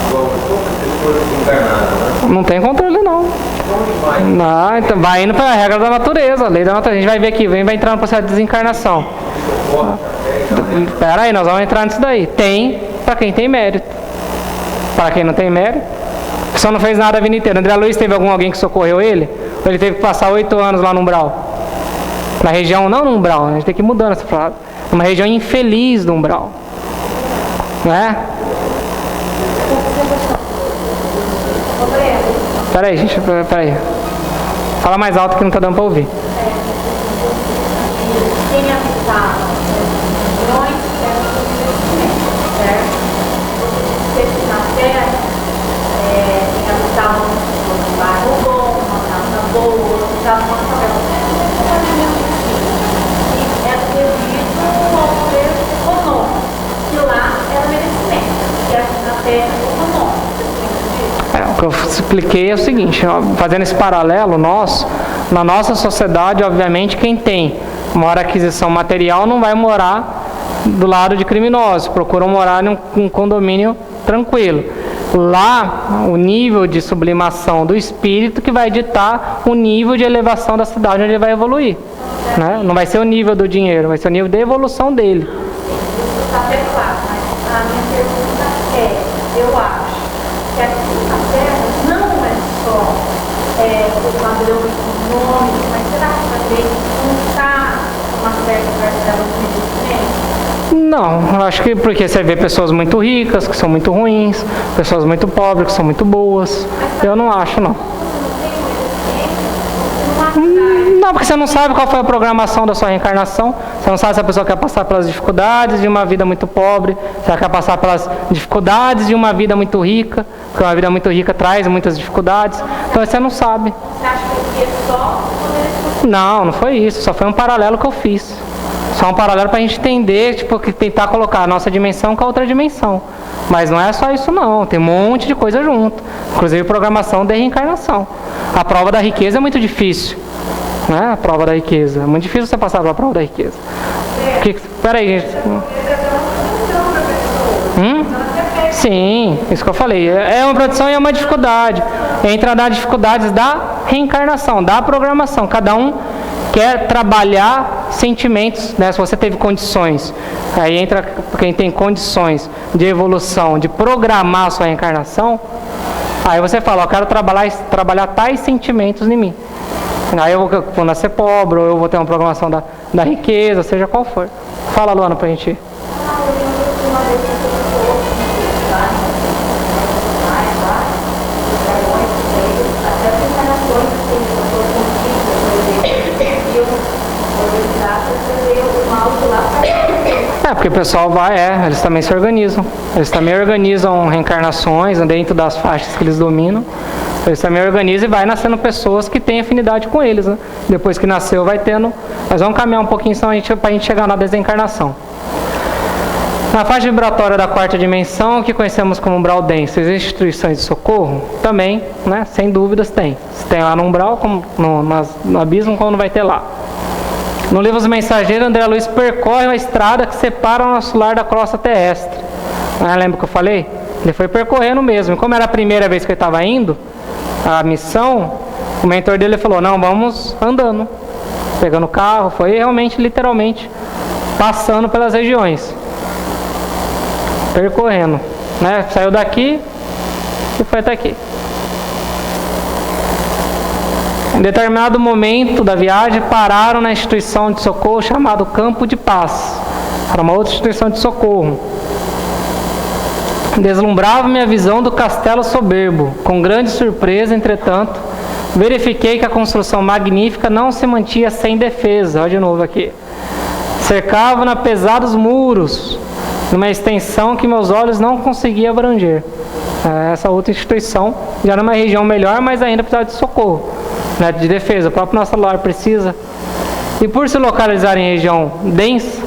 Igual poucas pessoas encarnaram, né? Não tem controle, não. Onde vai? Não, então vai indo para a regra da natureza, a lei da natureza. A gente vai ver aqui, vai entrar no processo de desencarnação. Espera aí, nós vamos entrar nisso daí. Tem para quem tem mérito. Para quem não tem mérito, só não fez nada a vida inteira. André Luiz teve alguém que socorreu ele? Ou ele teve que passar 8 anos lá no umbral? Na região, não no umbral, a gente tem que ir mudando essa frase. Uma região infeliz do umbral. Não é? Peraí, gente, peraí. Fala mais alto que não está dando para ouvir. Quem habitava milhões certo? Você na terra, quem habitava um bairro bom, uma casa boa, habitava uma favela. E era devido ao poder econômico, que lá era merecimento, que aqui na terra é econômico. O que eu expliquei é o seguinte, fazendo esse paralelo nosso, na nossa sociedade, obviamente, quem tem maior aquisição material não vai morar do lado de criminosos, procuram morar em um condomínio tranquilo. Lá, o nível de sublimação do espírito que vai ditar o nível de elevação da cidade onde ele vai evoluir. Né? Não vai ser o nível do dinheiro, vai ser o nível de evolução dele. Está bem claro, mas a minha pergunta eu acho que aqui na Terra não é só o padrão econômico, mas será que também não está uma certa parcela de merecimento? Não, eu acho que porque você vê pessoas muito ricas, que são muito ruins, pessoas muito pobres, que são muito boas. Eu não acho, não. Não, porque você não sabe qual foi a programação da sua reencarnação. Você não sabe se a pessoa quer passar pelas dificuldades de uma vida muito pobre, se ela quer passar pelas dificuldades de uma vida muito rica, porque uma vida muito rica traz muitas dificuldades. Então você não sabe. Você acha que é só Não, não foi isso. Só foi um paralelo que eu fiz. Só um paralelo para a gente entender, tipo, que tentar colocar a nossa dimensão com a outra dimensão. Mas não é só isso não, tem um monte de coisa junto. Inclusive programação de reencarnação. A prova da riqueza é muito difícil. Né? A prova da riqueza. É muito difícil você passar pela prova da riqueza. Peraí, gente. Sim, isso que eu falei. É uma produção e é uma dificuldade. Entra nas dificuldades da reencarnação, da programação. Cada um quer trabalhar sentimentos, né? Se você teve condições, aí entra quem tem condições de evolução, de programar a sua reencarnação, aí você fala, eu quero trabalhar tais sentimentos em mim. Aí eu vou nascer pobre, ou eu vou ter uma programação da riqueza, seja qual for. Fala, Luana, pra gente ir. Porque o pessoal eles também se organizam. Eles também organizam reencarnações dentro das faixas que eles dominam. Eles também organizam e vai nascendo pessoas que têm afinidade com eles. Né? Depois que nasceu, vai tendo. Nós vamos caminhar um pouquinho para a gente chegar na desencarnação. Na faixa vibratória da quarta dimensão, que conhecemos como umbral denso, existem instituições de socorro? Também, né? Sem dúvidas tem. Se tem lá no umbral, como no abismo, como não vai ter lá. No livro Os Mensageiros, André Luiz percorre uma estrada que separa o nosso lar da crosta terrestre. Lembra que eu falei? Ele foi percorrendo mesmo. E como era a primeira vez que ele estava indo, a missão, o mentor dele falou, não, vamos andando. Pegando o carro, foi realmente, literalmente, passando pelas regiões. Percorrendo. Né? Saiu daqui e foi até aqui. Em determinado momento da viagem, pararam na instituição de socorro chamado Campo de Paz. Era uma outra instituição de socorro. Deslumbrava-me a visão do castelo soberbo. Com grande surpresa, entretanto, verifiquei que a construção magnífica não se mantinha sem defesa. Olha de novo aqui. Cercavam-na pesados muros, numa extensão que meus olhos não conseguiam abranger. Essa outra instituição já numa região melhor, mas ainda precisava de socorro, né, de defesa. O próprio nosso lar precisa. E por se localizar em região densa,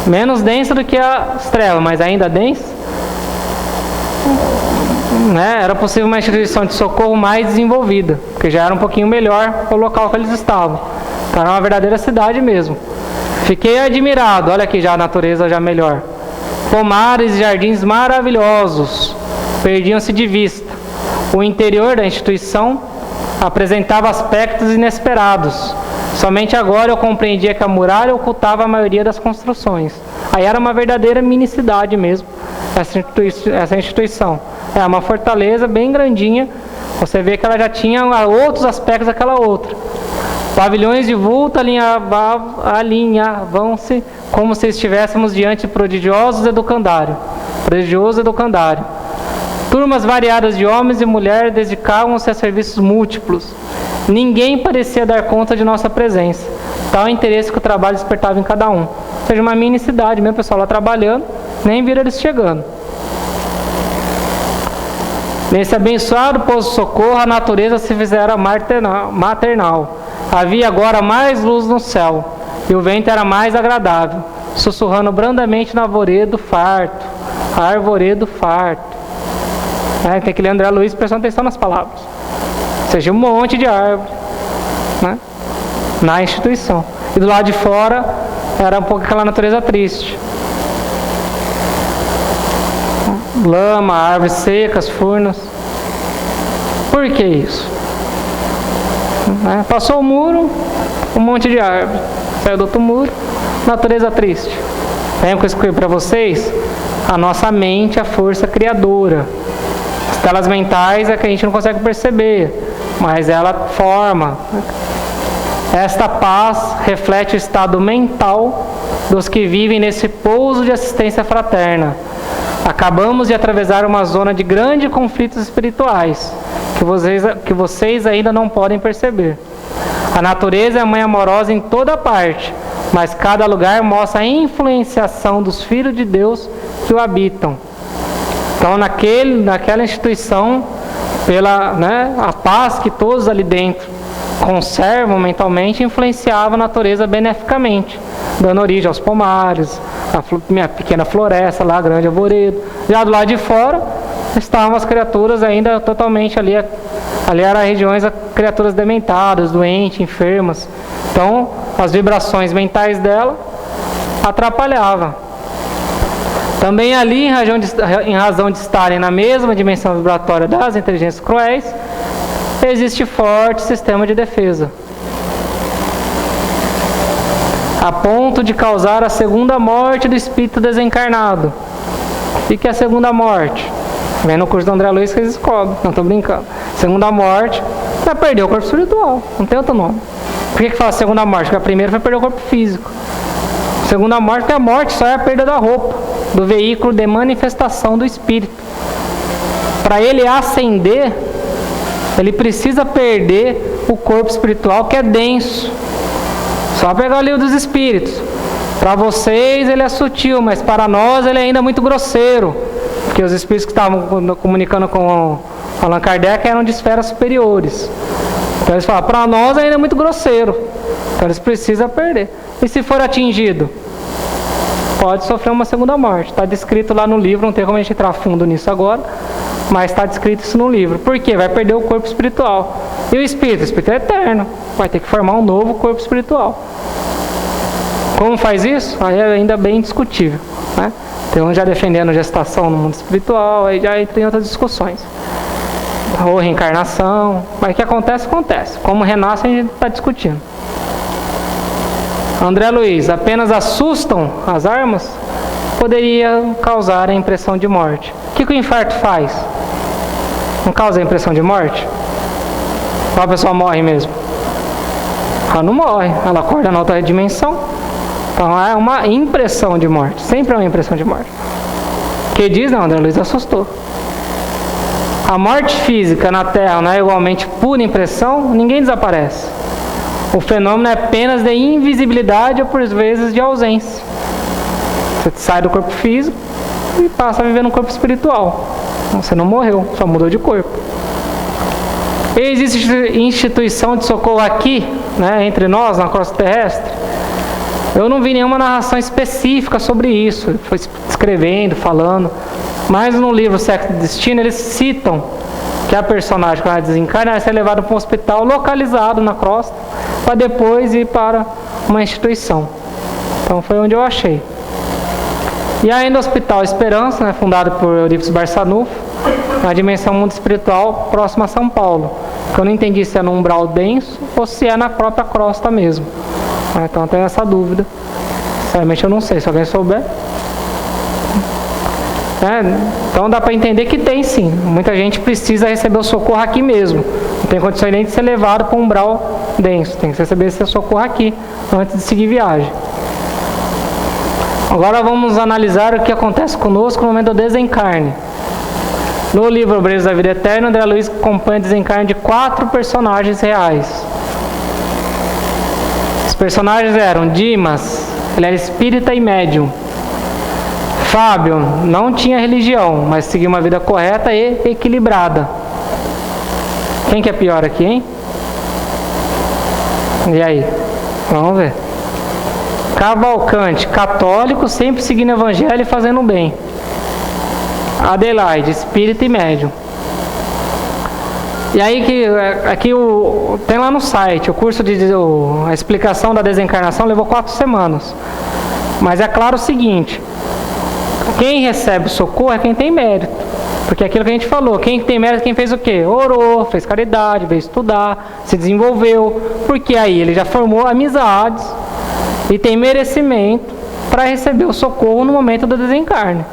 menos densa do que as trevas, mas ainda densa, né, era possível uma instituição de socorro mais desenvolvida, porque já era um pouquinho melhor o local que eles estavam. Então era uma verdadeira cidade mesmo. Fiquei admirado, olha aqui já a natureza já melhor. Pomares e jardins maravilhosos perdiam-se de vista. O interior da instituição apresentava aspectos inesperados. Somente agora eu compreendia que a muralha ocultava a maioria das construções. Aí era uma verdadeira minicidade mesmo, essa instituição. É uma fortaleza bem grandinha. Você vê que ela já tinha outros aspectos daquela outra. Pavilhões de vulto alinhavam-se como se estivéssemos diante de prodigioso educandário. Turmas variadas de homens e mulheres dedicavam-se a serviços múltiplos. Ninguém parecia dar conta de nossa presença. Tal interesse que o trabalho despertava em cada um. Ou seja, uma mini cidade mesmo, o pessoal lá trabalhando, nem viram eles chegando. Nesse abençoado posto de socorro, a natureza se fizera maternal. Havia agora mais luz no céu, e o vento era mais agradável, sussurrando brandamente no arvoredo farto. Arvoredo farto. Tem que ler André Luiz prestando atenção nas palavras. Ou seja, um monte de árvore, né, na instituição. E do lado de fora era um pouco aquela natureza triste. Lama, árvores secas, furnas. Por que isso? Passou o muro, um monte de árvore. Saiu do outro muro, natureza triste. Lembra que eu escrevi para vocês? A nossa mente é a força criadora. As telas mentais é que a gente não consegue perceber, mas ela forma. Esta paz reflete o estado mental dos que vivem nesse pouso de assistência fraterna. Acabamos de atravessar uma zona de grandes conflitos espirituais, que vocês ainda não podem perceber. A natureza é a mãe amorosa em toda parte, mas cada lugar mostra a influenciação dos filhos de Deus que o habitam. Então, naquela instituição, a paz que todos ali dentro conservam mentalmente, influenciava a natureza beneficamente, dando origem aos pomares, a minha pequena floresta lá, grande arvoredo. Já do lado de fora estavam as criaturas ainda totalmente ali eram regiões de criaturas dementadas, doentes, enfermas. Então as vibrações mentais dela atrapalhavam. Também ali, em razão de estarem na mesma dimensão vibratória das inteligências cruéis, existe forte sistema de defesa, a ponto de causar a segunda morte do espírito desencarnado. O que é a segunda morte? Vem no curso do André Luiz que eles descobrem, não estou brincando. Segunda morte é perder o corpo espiritual, não tem outro nome. Por que fala segunda morte? Porque a primeira foi perder o corpo físico. Segunda morte, porque a morte só é a perda da roupa, do veículo de manifestação do espírito. Para ele ascender, ele precisa perder o corpo espiritual, que é denso. Só pegar o livro dos espíritos. Para vocês ele é sutil, mas para nós ele é ainda muito grosseiro. Porque os espíritos que estavam comunicando com Allan Kardec eram de esferas superiores. Então eles falam, para nós ainda é muito grosseiro. Então eles precisam perder. E se for atingido? Pode sofrer uma segunda morte. Está descrito lá no livro, não tem como a gente entrar fundo nisso agora, mas está descrito isso no livro. Por quê? Vai perder o corpo espiritual. E o espírito? O espírito é eterno. Vai ter que formar um novo corpo espiritual. Como faz isso? Aí é ainda bem discutível, né? Tem um já defendendo gestação no mundo espiritual, aí já entra em outras discussões. Ou reencarnação. Mas o que acontece, acontece. Como renasce, a gente está discutindo. André Luiz, apenas assustam as armas? Poderia causar a impressão de morte. O que o infarto faz? Não causa a impressão de morte? Ou a pessoa morre mesmo? Ela não morre, ela acorda na outra dimensão. Então é uma impressão de morte, sempre é uma impressão de morte. Que diz, não, André Luiz assustou. A morte física na Terra não é igualmente pura impressão, ninguém desaparece. O fenômeno é apenas de invisibilidade ou por vezes de ausência. Você sai do corpo físico e passa a viver no corpo espiritual. Você não morreu, só mudou de corpo. Existe instituição de socorro aqui, né, entre nós, na crosta terrestre? Eu não vi nenhuma narração específica sobre isso. Ele foi escrevendo, falando. Mas no livro Sexo e Destino, eles citam que a personagem, quando ela desencarna, vai ser levada para um hospital localizado na crosta, para depois ir para uma instituição. Então foi onde eu achei. E ainda o Hospital Esperança, né, fundado por Eurípides Barçanufo, na dimensão mundo espiritual, próximo a São Paulo. Eu não entendi se é no umbral denso ou se é na própria crosta mesmo. Então eu tenho essa dúvida. Sinceramente eu não sei, se alguém souber. Então dá para entender que tem sim. Muita gente precisa receber o socorro aqui mesmo. Não tem condições nem de ser levado para um umbral denso. Tem que receber esse socorro aqui antes de seguir viagem. Agora vamos analisar o que acontece conosco no momento do desencarne. No livro Obreiros da Vida Eterna, André Luiz acompanha o desencarne de 4 personagens reais. Os personagens eram Dimas, ele era espírita e médium. Fábio não tinha religião, mas seguia uma vida correta e equilibrada. Quem que é pior aqui, hein? E aí? Vamos ver. Cavalcante, católico, sempre seguindo o evangelho e fazendo bem. Adelaide, espírita e médium. E aí que aqui tem lá no site, o curso a explicação da desencarnação levou 4 semanas. Mas é claro o seguinte, quem recebe o socorro é quem tem mérito. Porque é aquilo que a gente falou, quem tem mérito, quem fez o quê? Orou, fez caridade, veio estudar, se desenvolveu. Porque aí ele já formou amizades e tem merecimento para receber o socorro no momento do desencarne.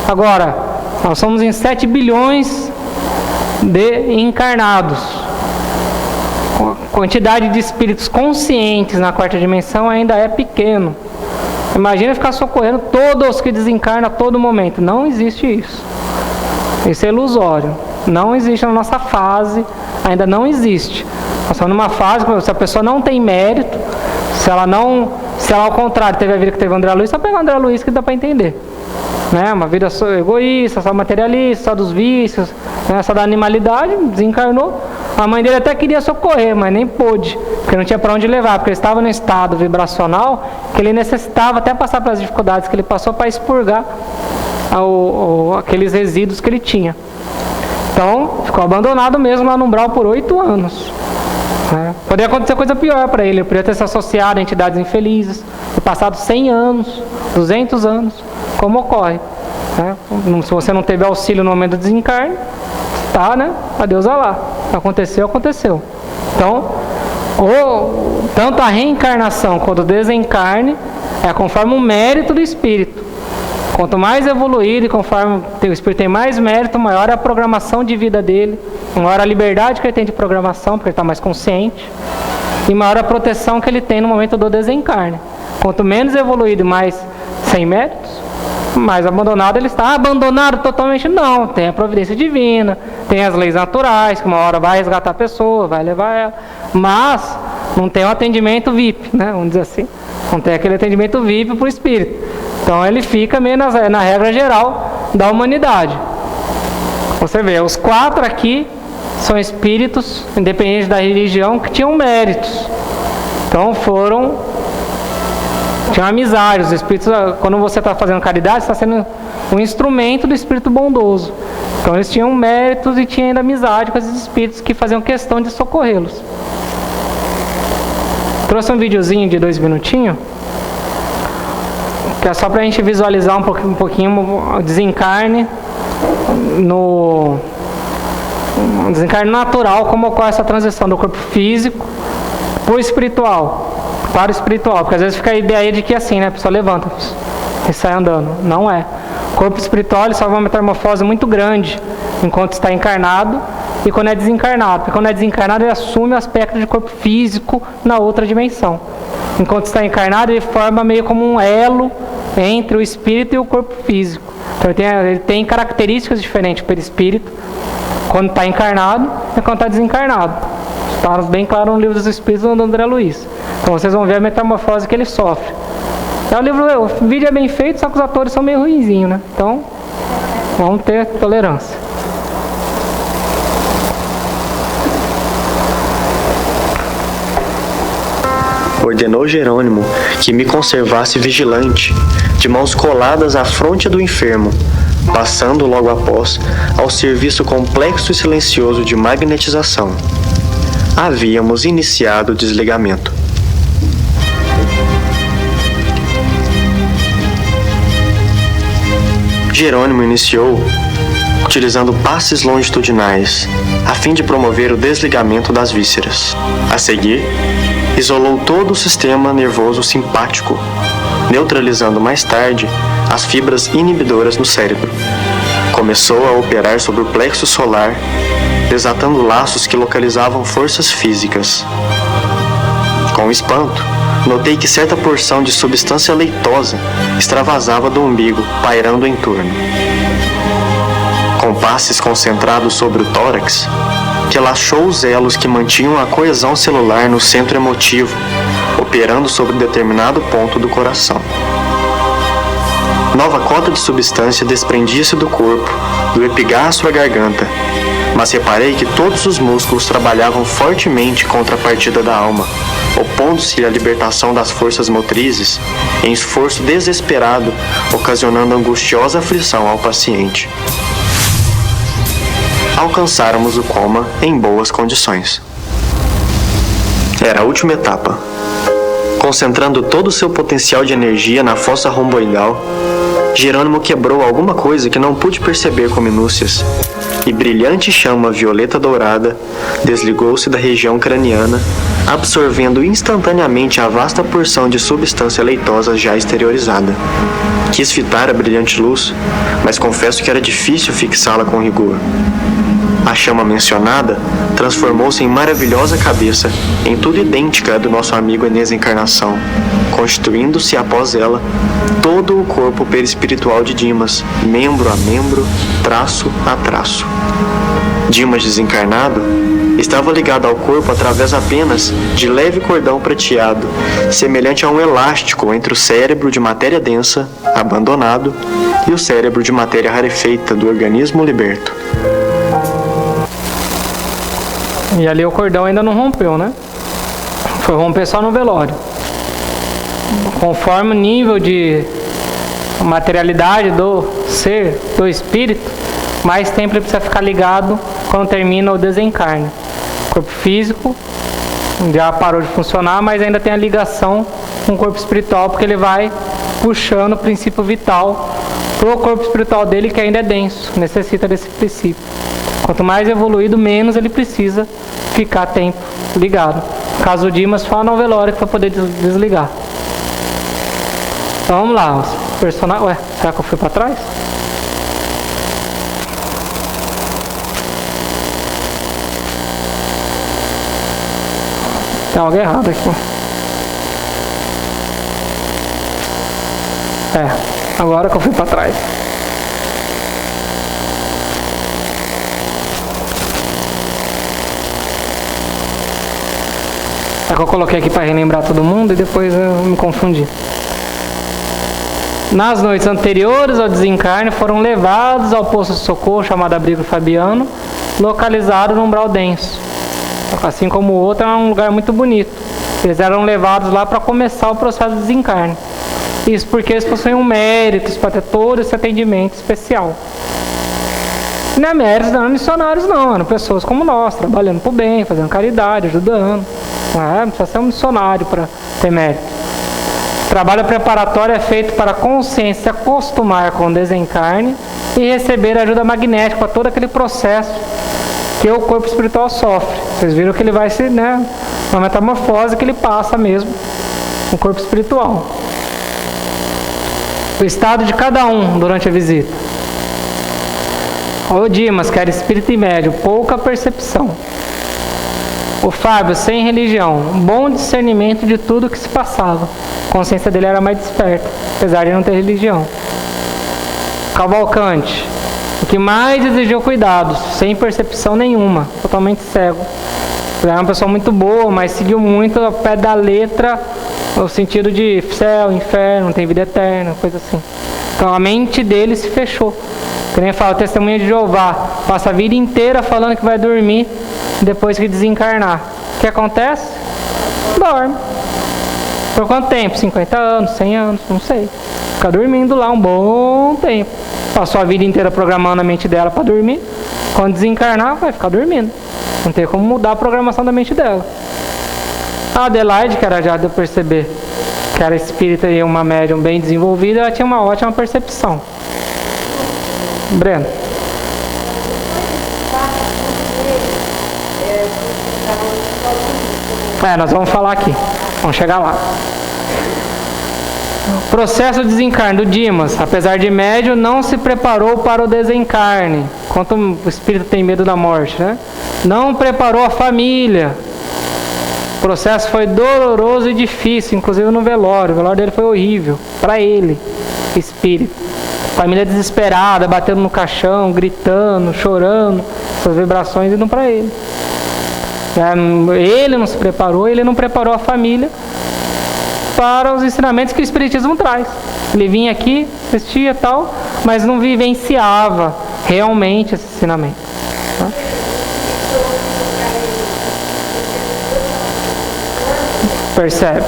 Agora, nós somos em 7 bilhões de encarnados. A quantidade de espíritos conscientes na 4ª dimensão ainda é pequeno. Imagina ficar socorrendo todos que desencarnam a todo momento. Não existe isso. Isso é ilusório. Não existe na nossa fase, ainda não existe. Nós estamos numa fase, se a pessoa não tem mérito, se ela ao contrário teve a vida que teve o André Luiz, só pegar o André Luiz que dá para entender. Né? Uma vida só egoísta, só materialista, só dos vícios, né? Só da animalidade, desencarnou. A mãe dele até queria socorrer, mas nem pôde, porque não tinha para onde levar, porque ele estava no estado vibracional que ele necessitava até passar pelas dificuldades que ele passou para expurgar aqueles resíduos que ele tinha. Então, ficou abandonado mesmo lá no umbral por 8 anos. Poderia acontecer coisa pior para ele. Ele poderia ter se associado a entidades infelizes, ter passado 100 anos, 200 anos, como ocorre. Se você não teve auxílio no momento do desencarne, tá, né? Adeus a lá. Aconteceu, aconteceu. Então, tanto a reencarnação quanto o desencarne é conforme o mérito do espírito. Quanto mais evoluído e conforme o espírito tem mais mérito, maior é a programação de vida dele, maior a liberdade que ele tem de programação, porque ele está mais consciente, e maior a proteção que ele tem no momento do desencarne. Quanto menos evoluído e mais sem méritos, mais abandonado ele está. Abandonado totalmente não, tem a providência divina, tem as leis naturais, que uma hora vai resgatar a pessoa, vai levar ela, mas não tem um atendimento VIP, né? Vamos dizer assim, não tem aquele atendimento VIP para o espírito. Então ele fica meio na regra geral da humanidade. Você vê, os 4 aqui são espíritos, independente da religião, que tinham méritos. Então tinham amizade. Os espíritos, quando você está fazendo caridade, está sendo um instrumento do espírito bondoso. Então eles tinham méritos e tinham ainda amizade com esses espíritos que faziam questão de socorrê-los. Trouxe um videozinho de 2 minutinhos, que é só para a gente visualizar um pouquinho o desencarne natural, como ocorre essa transição do corpo físico para o espiritual, porque às vezes fica a ideia de que assim, né, a pessoa levanta e sai andando. Não é. O corpo espiritual ele sofre uma metamorfose muito grande enquanto está encarnado e quando é desencarnado, porque quando é desencarnado ele assume o aspecto de corpo físico na outra dimensão. Enquanto está encarnado ele forma meio como um elo entre o espírito e o corpo físico. Então ele tem características diferentes para o espírito quando está encarnado e quando está desencarnado. Está bem claro no livro dos Espíritos do André Luiz. Então vocês vão ver a metamorfose que ele sofre. O vídeo é bem feito, só que os atores são meio ruinzinhos, né? Então vamos ter tolerância. ordenou Jerônimo que me conservasse vigilante, de mãos coladas à fronte do enfermo, passando logo após ao serviço complexo e silencioso de magnetização. Havíamos iniciado o desligamento. Jerônimo iniciou utilizando passes longitudinais, a fim de promover o desligamento das vísceras. A seguir, isolou todo o sistema nervoso simpático, neutralizando mais tarde as fibras inibidoras no cérebro. Começou a operar sobre o plexo solar, desatando laços que localizavam forças físicas. Com espanto, notei que certa porção de substância leitosa extravasava do umbigo, pairando em torno. Com passes concentrados sobre o tórax, relaxou os elos que mantinham a coesão celular no centro emotivo, operando sobre determinado ponto do coração. Nova cota de substância desprendia-se do corpo, do epigástrio à garganta, mas reparei que todos os músculos trabalhavam fortemente contra a partida da alma, opondo-se à libertação das forças motrizes, em esforço desesperado, ocasionando angustiosa aflição ao paciente. Alcançáramos o coma em boas condições. Era a última etapa. Concentrando todo o seu potencial de energia na fossa romboidal, Jerônimo quebrou alguma coisa que não pude perceber com minúcias, e brilhante chama violeta dourada desligou-se da região craniana, absorvendo instantaneamente a vasta porção de substância leitosa já exteriorizada. Quis fitar a brilhante luz, mas confesso que era difícil fixá-la com rigor. A chama mencionada transformou-se em maravilhosa cabeça, em tudo idêntica à do nosso amigo em desencarnação, constituindo-se após ela todo o corpo perispiritual de Dimas, membro a membro, traço a traço. Dimas desencarnado estava ligado ao corpo através apenas de leve cordão prateado, semelhante a um elástico entre o cérebro de matéria densa, abandonado, e o cérebro de matéria rarefeita do organismo liberto. E ali o cordão ainda não rompeu, né? Foi romper só no velório. Conforme o nível de materialidade do ser, do espírito, mais tempo ele precisa ficar ligado quando termina o desencarne. O corpo físico já parou de funcionar, mas ainda tem a ligação com o corpo espiritual, porque ele vai puxando o princípio vital para o corpo espiritual dele, que ainda é denso, necessita desse princípio. Quanto mais evoluído, menos ele precisa ficar tempo ligado. No caso do Dimas, só no velório para poder desligar. Então vamos lá. Os personagens... Ué, será que eu fui para trás? Tem algo errado aqui. Agora que eu fui para trás. É que eu coloquei aqui para relembrar todo mundo e depois eu me confundi. Nas noites anteriores ao desencarne, foram levados ao posto de socorro chamado Abrigo Fabiano, localizado no umbral denso. Assim como o outro, é um lugar muito bonito. Eles eram levados lá para começar o processo de desencarne. Isso porque eles possuem méritos para ter todo esse atendimento especial. Não é méritos, não eram missionários, não. Eram pessoas como nós, trabalhando por bem, fazendo caridade, ajudando. Não precisa ser um missionário para ter mérito. O trabalho preparatório é feito para a consciência se acostumar com o desencarne e receber ajuda magnética para todo aquele processo que o corpo espiritual sofre. Vocês viram que ele vai se, uma metamorfose que ele passa mesmo no corpo espiritual. O estado de cada um durante a visita. O Dimas, que era espírito e médio, pouca percepção. O Fábio, sem religião, bom discernimento de tudo que se passava. A consciência dele era mais desperta, apesar de não ter religião. Cavalcante, o que mais exigiu cuidados, sem percepção nenhuma, totalmente cego. Ele era uma pessoa muito boa, mas seguiu muito ao pé da letra, no sentido de céu, inferno, não tem vida eterna, coisa assim. Então a mente dele se fechou. Que nem fala, o testemunha de Jeová passa a vida inteira falando que vai dormir depois que desencarnar. O que acontece? Dorme. Por quanto tempo? 50 anos, 100 anos, não sei. Fica dormindo lá um bom tempo. Passou a vida inteira programando a mente dela para dormir. Quando desencarnar, vai ficar dormindo. Não tem como mudar a programação da mente dela. A Adelaide, que era já deu perceber que era espírita e uma médium bem desenvolvida, ela tinha uma ótima percepção. Breno. Nós vamos falar aqui. Vamos chegar lá. O processo de desencarne do Dimas, apesar de médio, não se preparou para o desencarne. Quanto o espírito tem medo da morte, né? Não preparou a família. O processo foi doloroso e difícil, inclusive no velório. O velório dele foi horrível, para ele, espírito. Família desesperada, batendo no caixão, gritando, chorando, essas vibrações indo para ele. Ele não se preparou, ele não preparou a família para os ensinamentos que o Espiritismo traz. Ele vinha aqui, assistia e tal, mas não vivenciava realmente esse ensinamento. Tá? Percebe?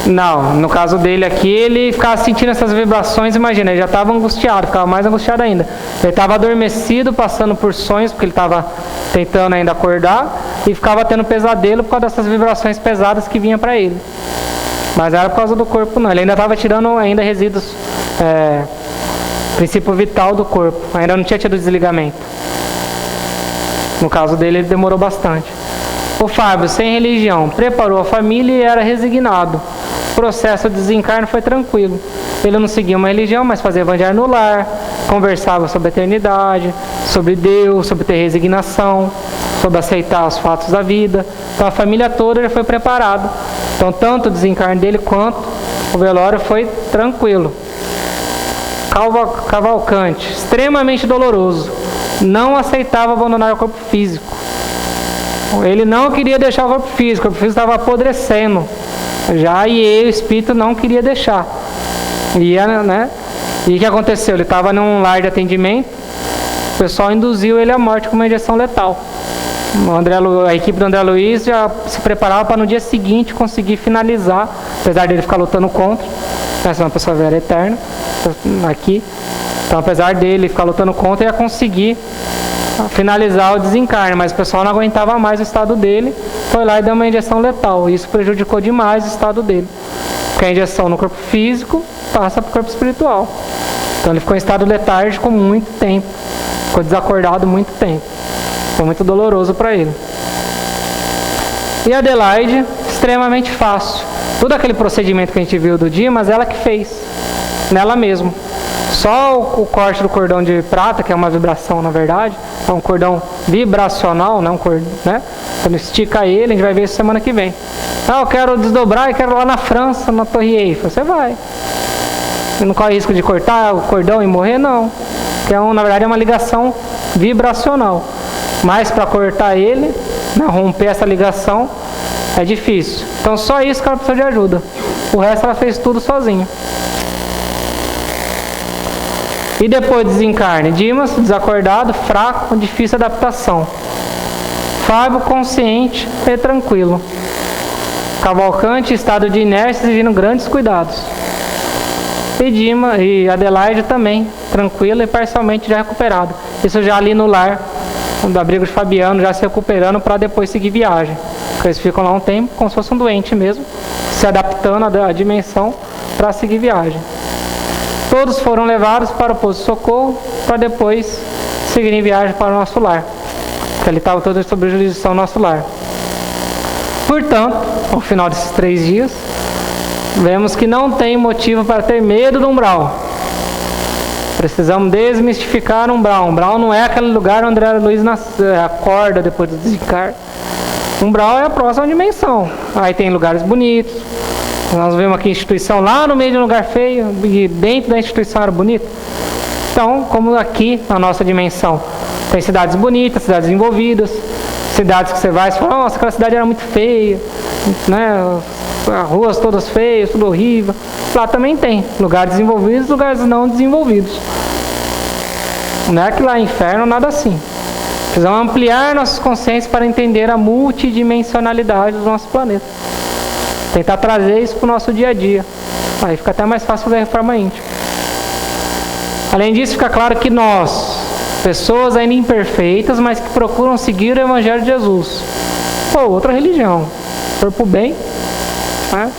Não, no caso dele aqui, ele ficava sentindo essas vibrações, imagina, ele já estava angustiado, ficava mais angustiado ainda. Ele estava adormecido, passando por sonhos, porque ele estava tentando ainda acordar, e ficava tendo pesadelo por causa dessas vibrações pesadas que vinham para ele. Mas era por causa do corpo não, ele ainda estava tirando ainda resíduos, princípio vital do corpo, ainda não tinha tido desligamento. No caso dele, ele demorou bastante. O Fábio, sem religião, preparou a família e era resignado. O processo de desencarne foi tranquilo. Ele não seguia uma religião, mas fazia evangelho no lar, conversava sobre a eternidade, sobre Deus, sobre ter resignação, sobre aceitar os fatos da vida. Então a família toda já foi preparada. Então tanto o desencarne dele quanto o velório foi tranquilo. Cavalcante, extremamente doloroso. Não aceitava abandonar o corpo físico. Ele não queria deixar o corpo físico estava apodrecendo. Já e ele, o espírito, não queria deixar. E o que aconteceu? Ele estava num lar de atendimento, o pessoal induziu ele à morte com uma injeção letal. A equipe do André Luiz já se preparava para no dia seguinte conseguir finalizar, apesar dele ficar lutando contra, essa é uma pessoa vera eterna, aqui. Então, apesar dele ficar lutando contra, ele ia conseguir finalizar o desencarne, mas o pessoal não aguentava mais o estado dele, foi lá e deu uma injeção letal, e isso prejudicou demais o estado dele, porque a injeção no corpo físico passa para o corpo espiritual. Então ele ficou em estado letárgico muito tempo, ficou desacordado muito tempo, foi muito doloroso para ele. E a Adelaide, extremamente fácil, todo aquele procedimento que a gente viu do Dimas, ela que fez, nela mesma. Só o corte do cordão de prata, que é uma vibração na verdade, é um cordão vibracional, não um cordão, né? Quando estica ele, a gente vai ver isso semana que vem. Eu quero desdobrar e quero ir lá na França, na Torre Eiffel. Você vai. Você não corre risco de cortar o cordão e morrer, não. Porque na verdade é uma ligação vibracional. Mas para cortar ele, romper essa ligação, é difícil. Então só isso que ela precisa de ajuda. O resto ela fez tudo sozinha. E depois do desencarne, Dimas, desacordado, fraco, difícil adaptação. Fábio, consciente e tranquilo. Cavalcante, estado de inércia, exigindo grandes cuidados. E Adelaide também, tranquila e parcialmente já recuperada. Isso já ali no lar, do abrigo de Fabiano, já se recuperando para depois seguir viagem. Porque eles ficam lá um tempo, como se fosse um doente mesmo, se adaptando à dimensão para seguir viagem. Todos foram levados para o posto de socorro para depois seguirem viagem para o nosso lar. Porque ele estava todo sob jurisdição do nosso lar. Portanto, ao final desses 3 dias, vemos que não tem motivo para ter medo do umbral. Precisamos desmistificar o umbral. O umbral não é aquele lugar onde André Luiz acorda depois do desencarne. O umbral é a próxima dimensão. Aí tem lugares bonitos. Nós vemos aqui a instituição lá no meio de um lugar feio e dentro da instituição era bonito. Então, como aqui na nossa dimensão, tem cidades bonitas, cidades envolvidas, cidades que você vai e fala, nossa, aquela cidade era muito feia, né? As ruas todas feias, tudo horrível. Lá também tem lugares desenvolvidos e lugares não desenvolvidos. Não é que lá é inferno, nada assim. Precisamos ampliar nossas consciências para entender a multidimensionalidade do nosso planeta. Tentar trazer isso para o nosso dia a dia. Aí fica até mais fácil fazer a reforma íntima. Além disso, fica claro que nós, pessoas ainda imperfeitas, mas que procuram seguir o Evangelho de Jesus, ou outra religião, for para o bem, né?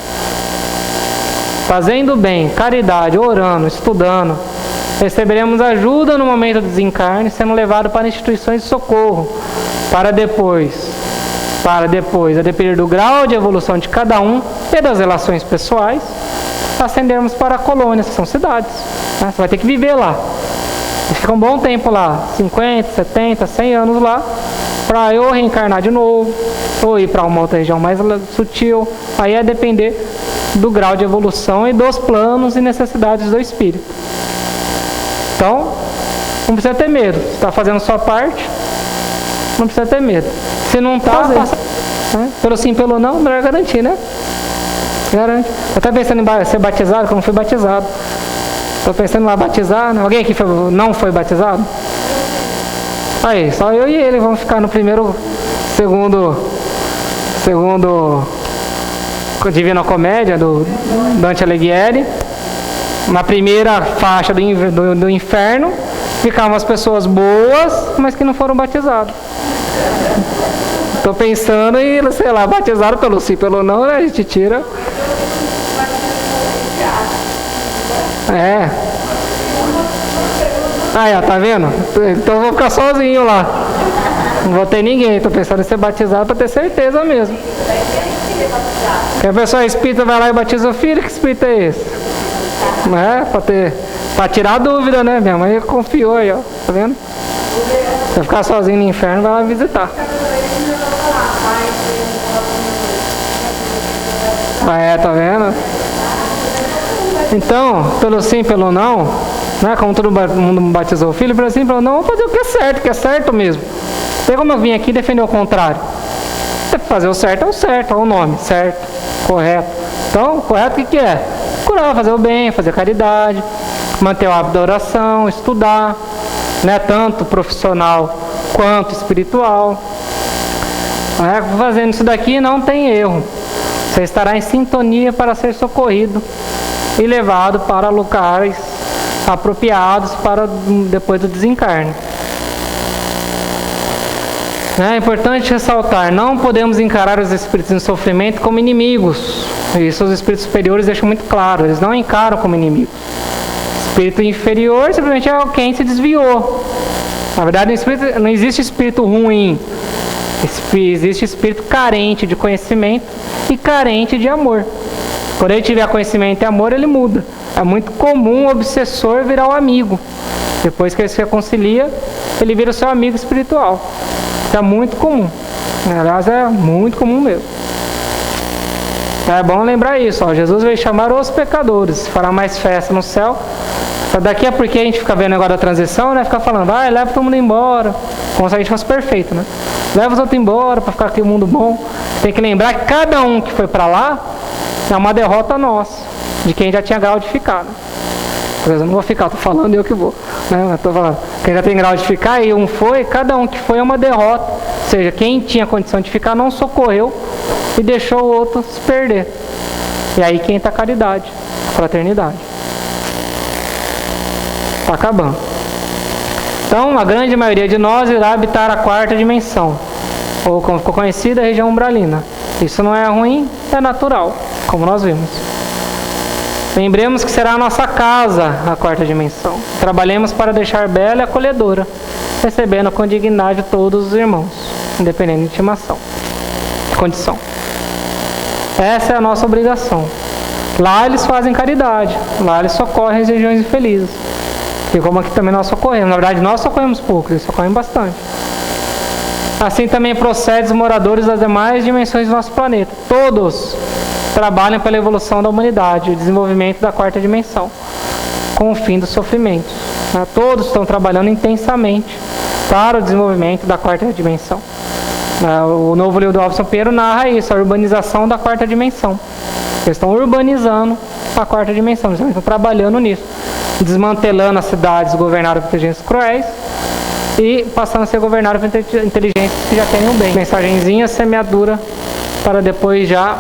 Fazendo bem, caridade, orando, estudando, receberemos ajuda no momento do desencarne, sendo levado para instituições de socorro, para depois, a depender do grau de evolução de cada um e das relações pessoais, ascendermos para colônias, que são cidades, né? Você vai ter que viver lá. Você fica um bom tempo lá, 50, 70, 100 anos lá, para eu reencarnar de novo, ou ir para uma outra região mais sutil. Aí é depender do grau de evolução e dos planos e necessidades do espírito. Então, não precisa ter medo. Se está fazendo sua parte, não precisa ter medo. Se não está, passa, né? Pelo sim, pelo não, melhor garantir, né? Garante. Eu estou pensando em ser batizado, como fui batizado. Estou pensando em lá batizar. Alguém aqui não foi batizado? Aí, só eu e ele vamos ficar no primeiro, segundo Divina Comédia, do Dante Alighieri. Na primeira faixa do inferno, ficavam as pessoas boas, mas que não foram batizadas. Estou pensando em, sei lá, batizado pelo sim, pelo não, né? A gente tira. É. Aí, ó, tá vendo? Então eu vou ficar sozinho lá. Não vou ter ninguém. Estou pensando em ser batizado para ter certeza mesmo. Que a pessoa espírita vai lá e batiza o filho, que espírito é esse? Né? Para tirar a dúvida, né? Minha mãe confiou aí, ó. Tá vendo? Se eu ficar sozinho no inferno, vai lá visitar. É, tá vendo? Então, pelo sim, pelo não, né? Como todo mundo batizou o filho, pelo sim, pelo não, vamos fazer o que é certo mesmo. Tem como eu vim aqui defender o contrário? Fazer o certo é o certo, é o nome, certo, correto. Então, correto o que é? Procurar fazer o bem, fazer caridade, manter o hábito da oração, estudar, né? Tanto profissional quanto espiritual. Fazendo isso daqui não tem erro. Você estará em sintonia para ser socorrido e levado para locais apropriados para depois do desencarne. É importante ressaltar, não podemos encarar os espíritos em sofrimento como inimigos. Isso os espíritos superiores deixam muito claro, eles não encaram como inimigos. Espírito inferior simplesmente é quem se desviou. Na verdade, não existe espírito ruim. Existe espírito carente de conhecimento e carente de amor. Quando ele tiver conhecimento e amor, ele muda. É muito comum o obsessor virar o amigo. Depois que ele se reconcilia, ele vira o seu amigo espiritual. Isso é muito comum. Aliás, é muito comum mesmo. É bom lembrar isso. Ó. Jesus veio chamar os pecadores. Fará mais festa no céu. Daqui é porque a gente fica vendo agora a transição, né? Fica falando, vai, leva todo mundo embora. Como se a gente fosse perfeito, né? Leva os outros embora para ficar aqui um mundo bom. Tem que lembrar que cada um que foi para lá é uma derrota nossa. De quem já tinha grau de ficar, né? Por exemplo, eu não vou ficar, estou falando eu que vou. Né? Estou falando, quem já tem grau de ficar e um foi, cada um que foi é uma derrota. Ou seja, quem tinha condição de ficar não socorreu e deixou o outro se perder. E aí quem está a caridade, a fraternidade. Está acabando. Então, a grande maioria de nós irá habitar a quarta dimensão, ou como ficou conhecida, a região umbralina. Isso não é ruim, é natural, como nós vimos. Lembremos que será a nossa casa a quarta dimensão. Trabalhemos para deixar bela e acolhedora, recebendo com dignidade todos os irmãos, independente de intimação, condição. Essa é a nossa obrigação. Lá eles fazem caridade, lá eles socorrem as regiões infelizes. E como aqui também nós socorremos. Na verdade, nós socorremos pouco, eles socorrem bastante. Assim também procede os moradores das demais dimensões do nosso planeta. Todos trabalham pela evolução da humanidade, o desenvolvimento da quarta dimensão, com o fim dos sofrimentos. Todos estão trabalhando intensamente para o desenvolvimento da quarta dimensão. O novo livro do Robson Pinheiro narra isso, a urbanização da quarta dimensão. Eles estão urbanizando a quarta dimensão, eles estão trabalhando nisso, desmantelando as cidades governadas por inteligências cruéis e passando a ser governado por inteligências que já querem o bem. Mensagenzinha, semeadura, para depois já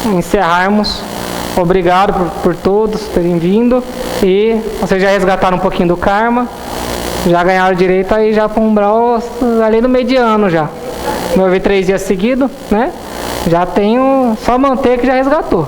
encerrarmos. Obrigado por todos terem vindo, e vocês já resgataram um pouquinho do karma, já ganharam direito aí já para um umbral ali no mediano já. Eu vi 3 dias seguidos, né? Já tenho, só manter que já resgatou.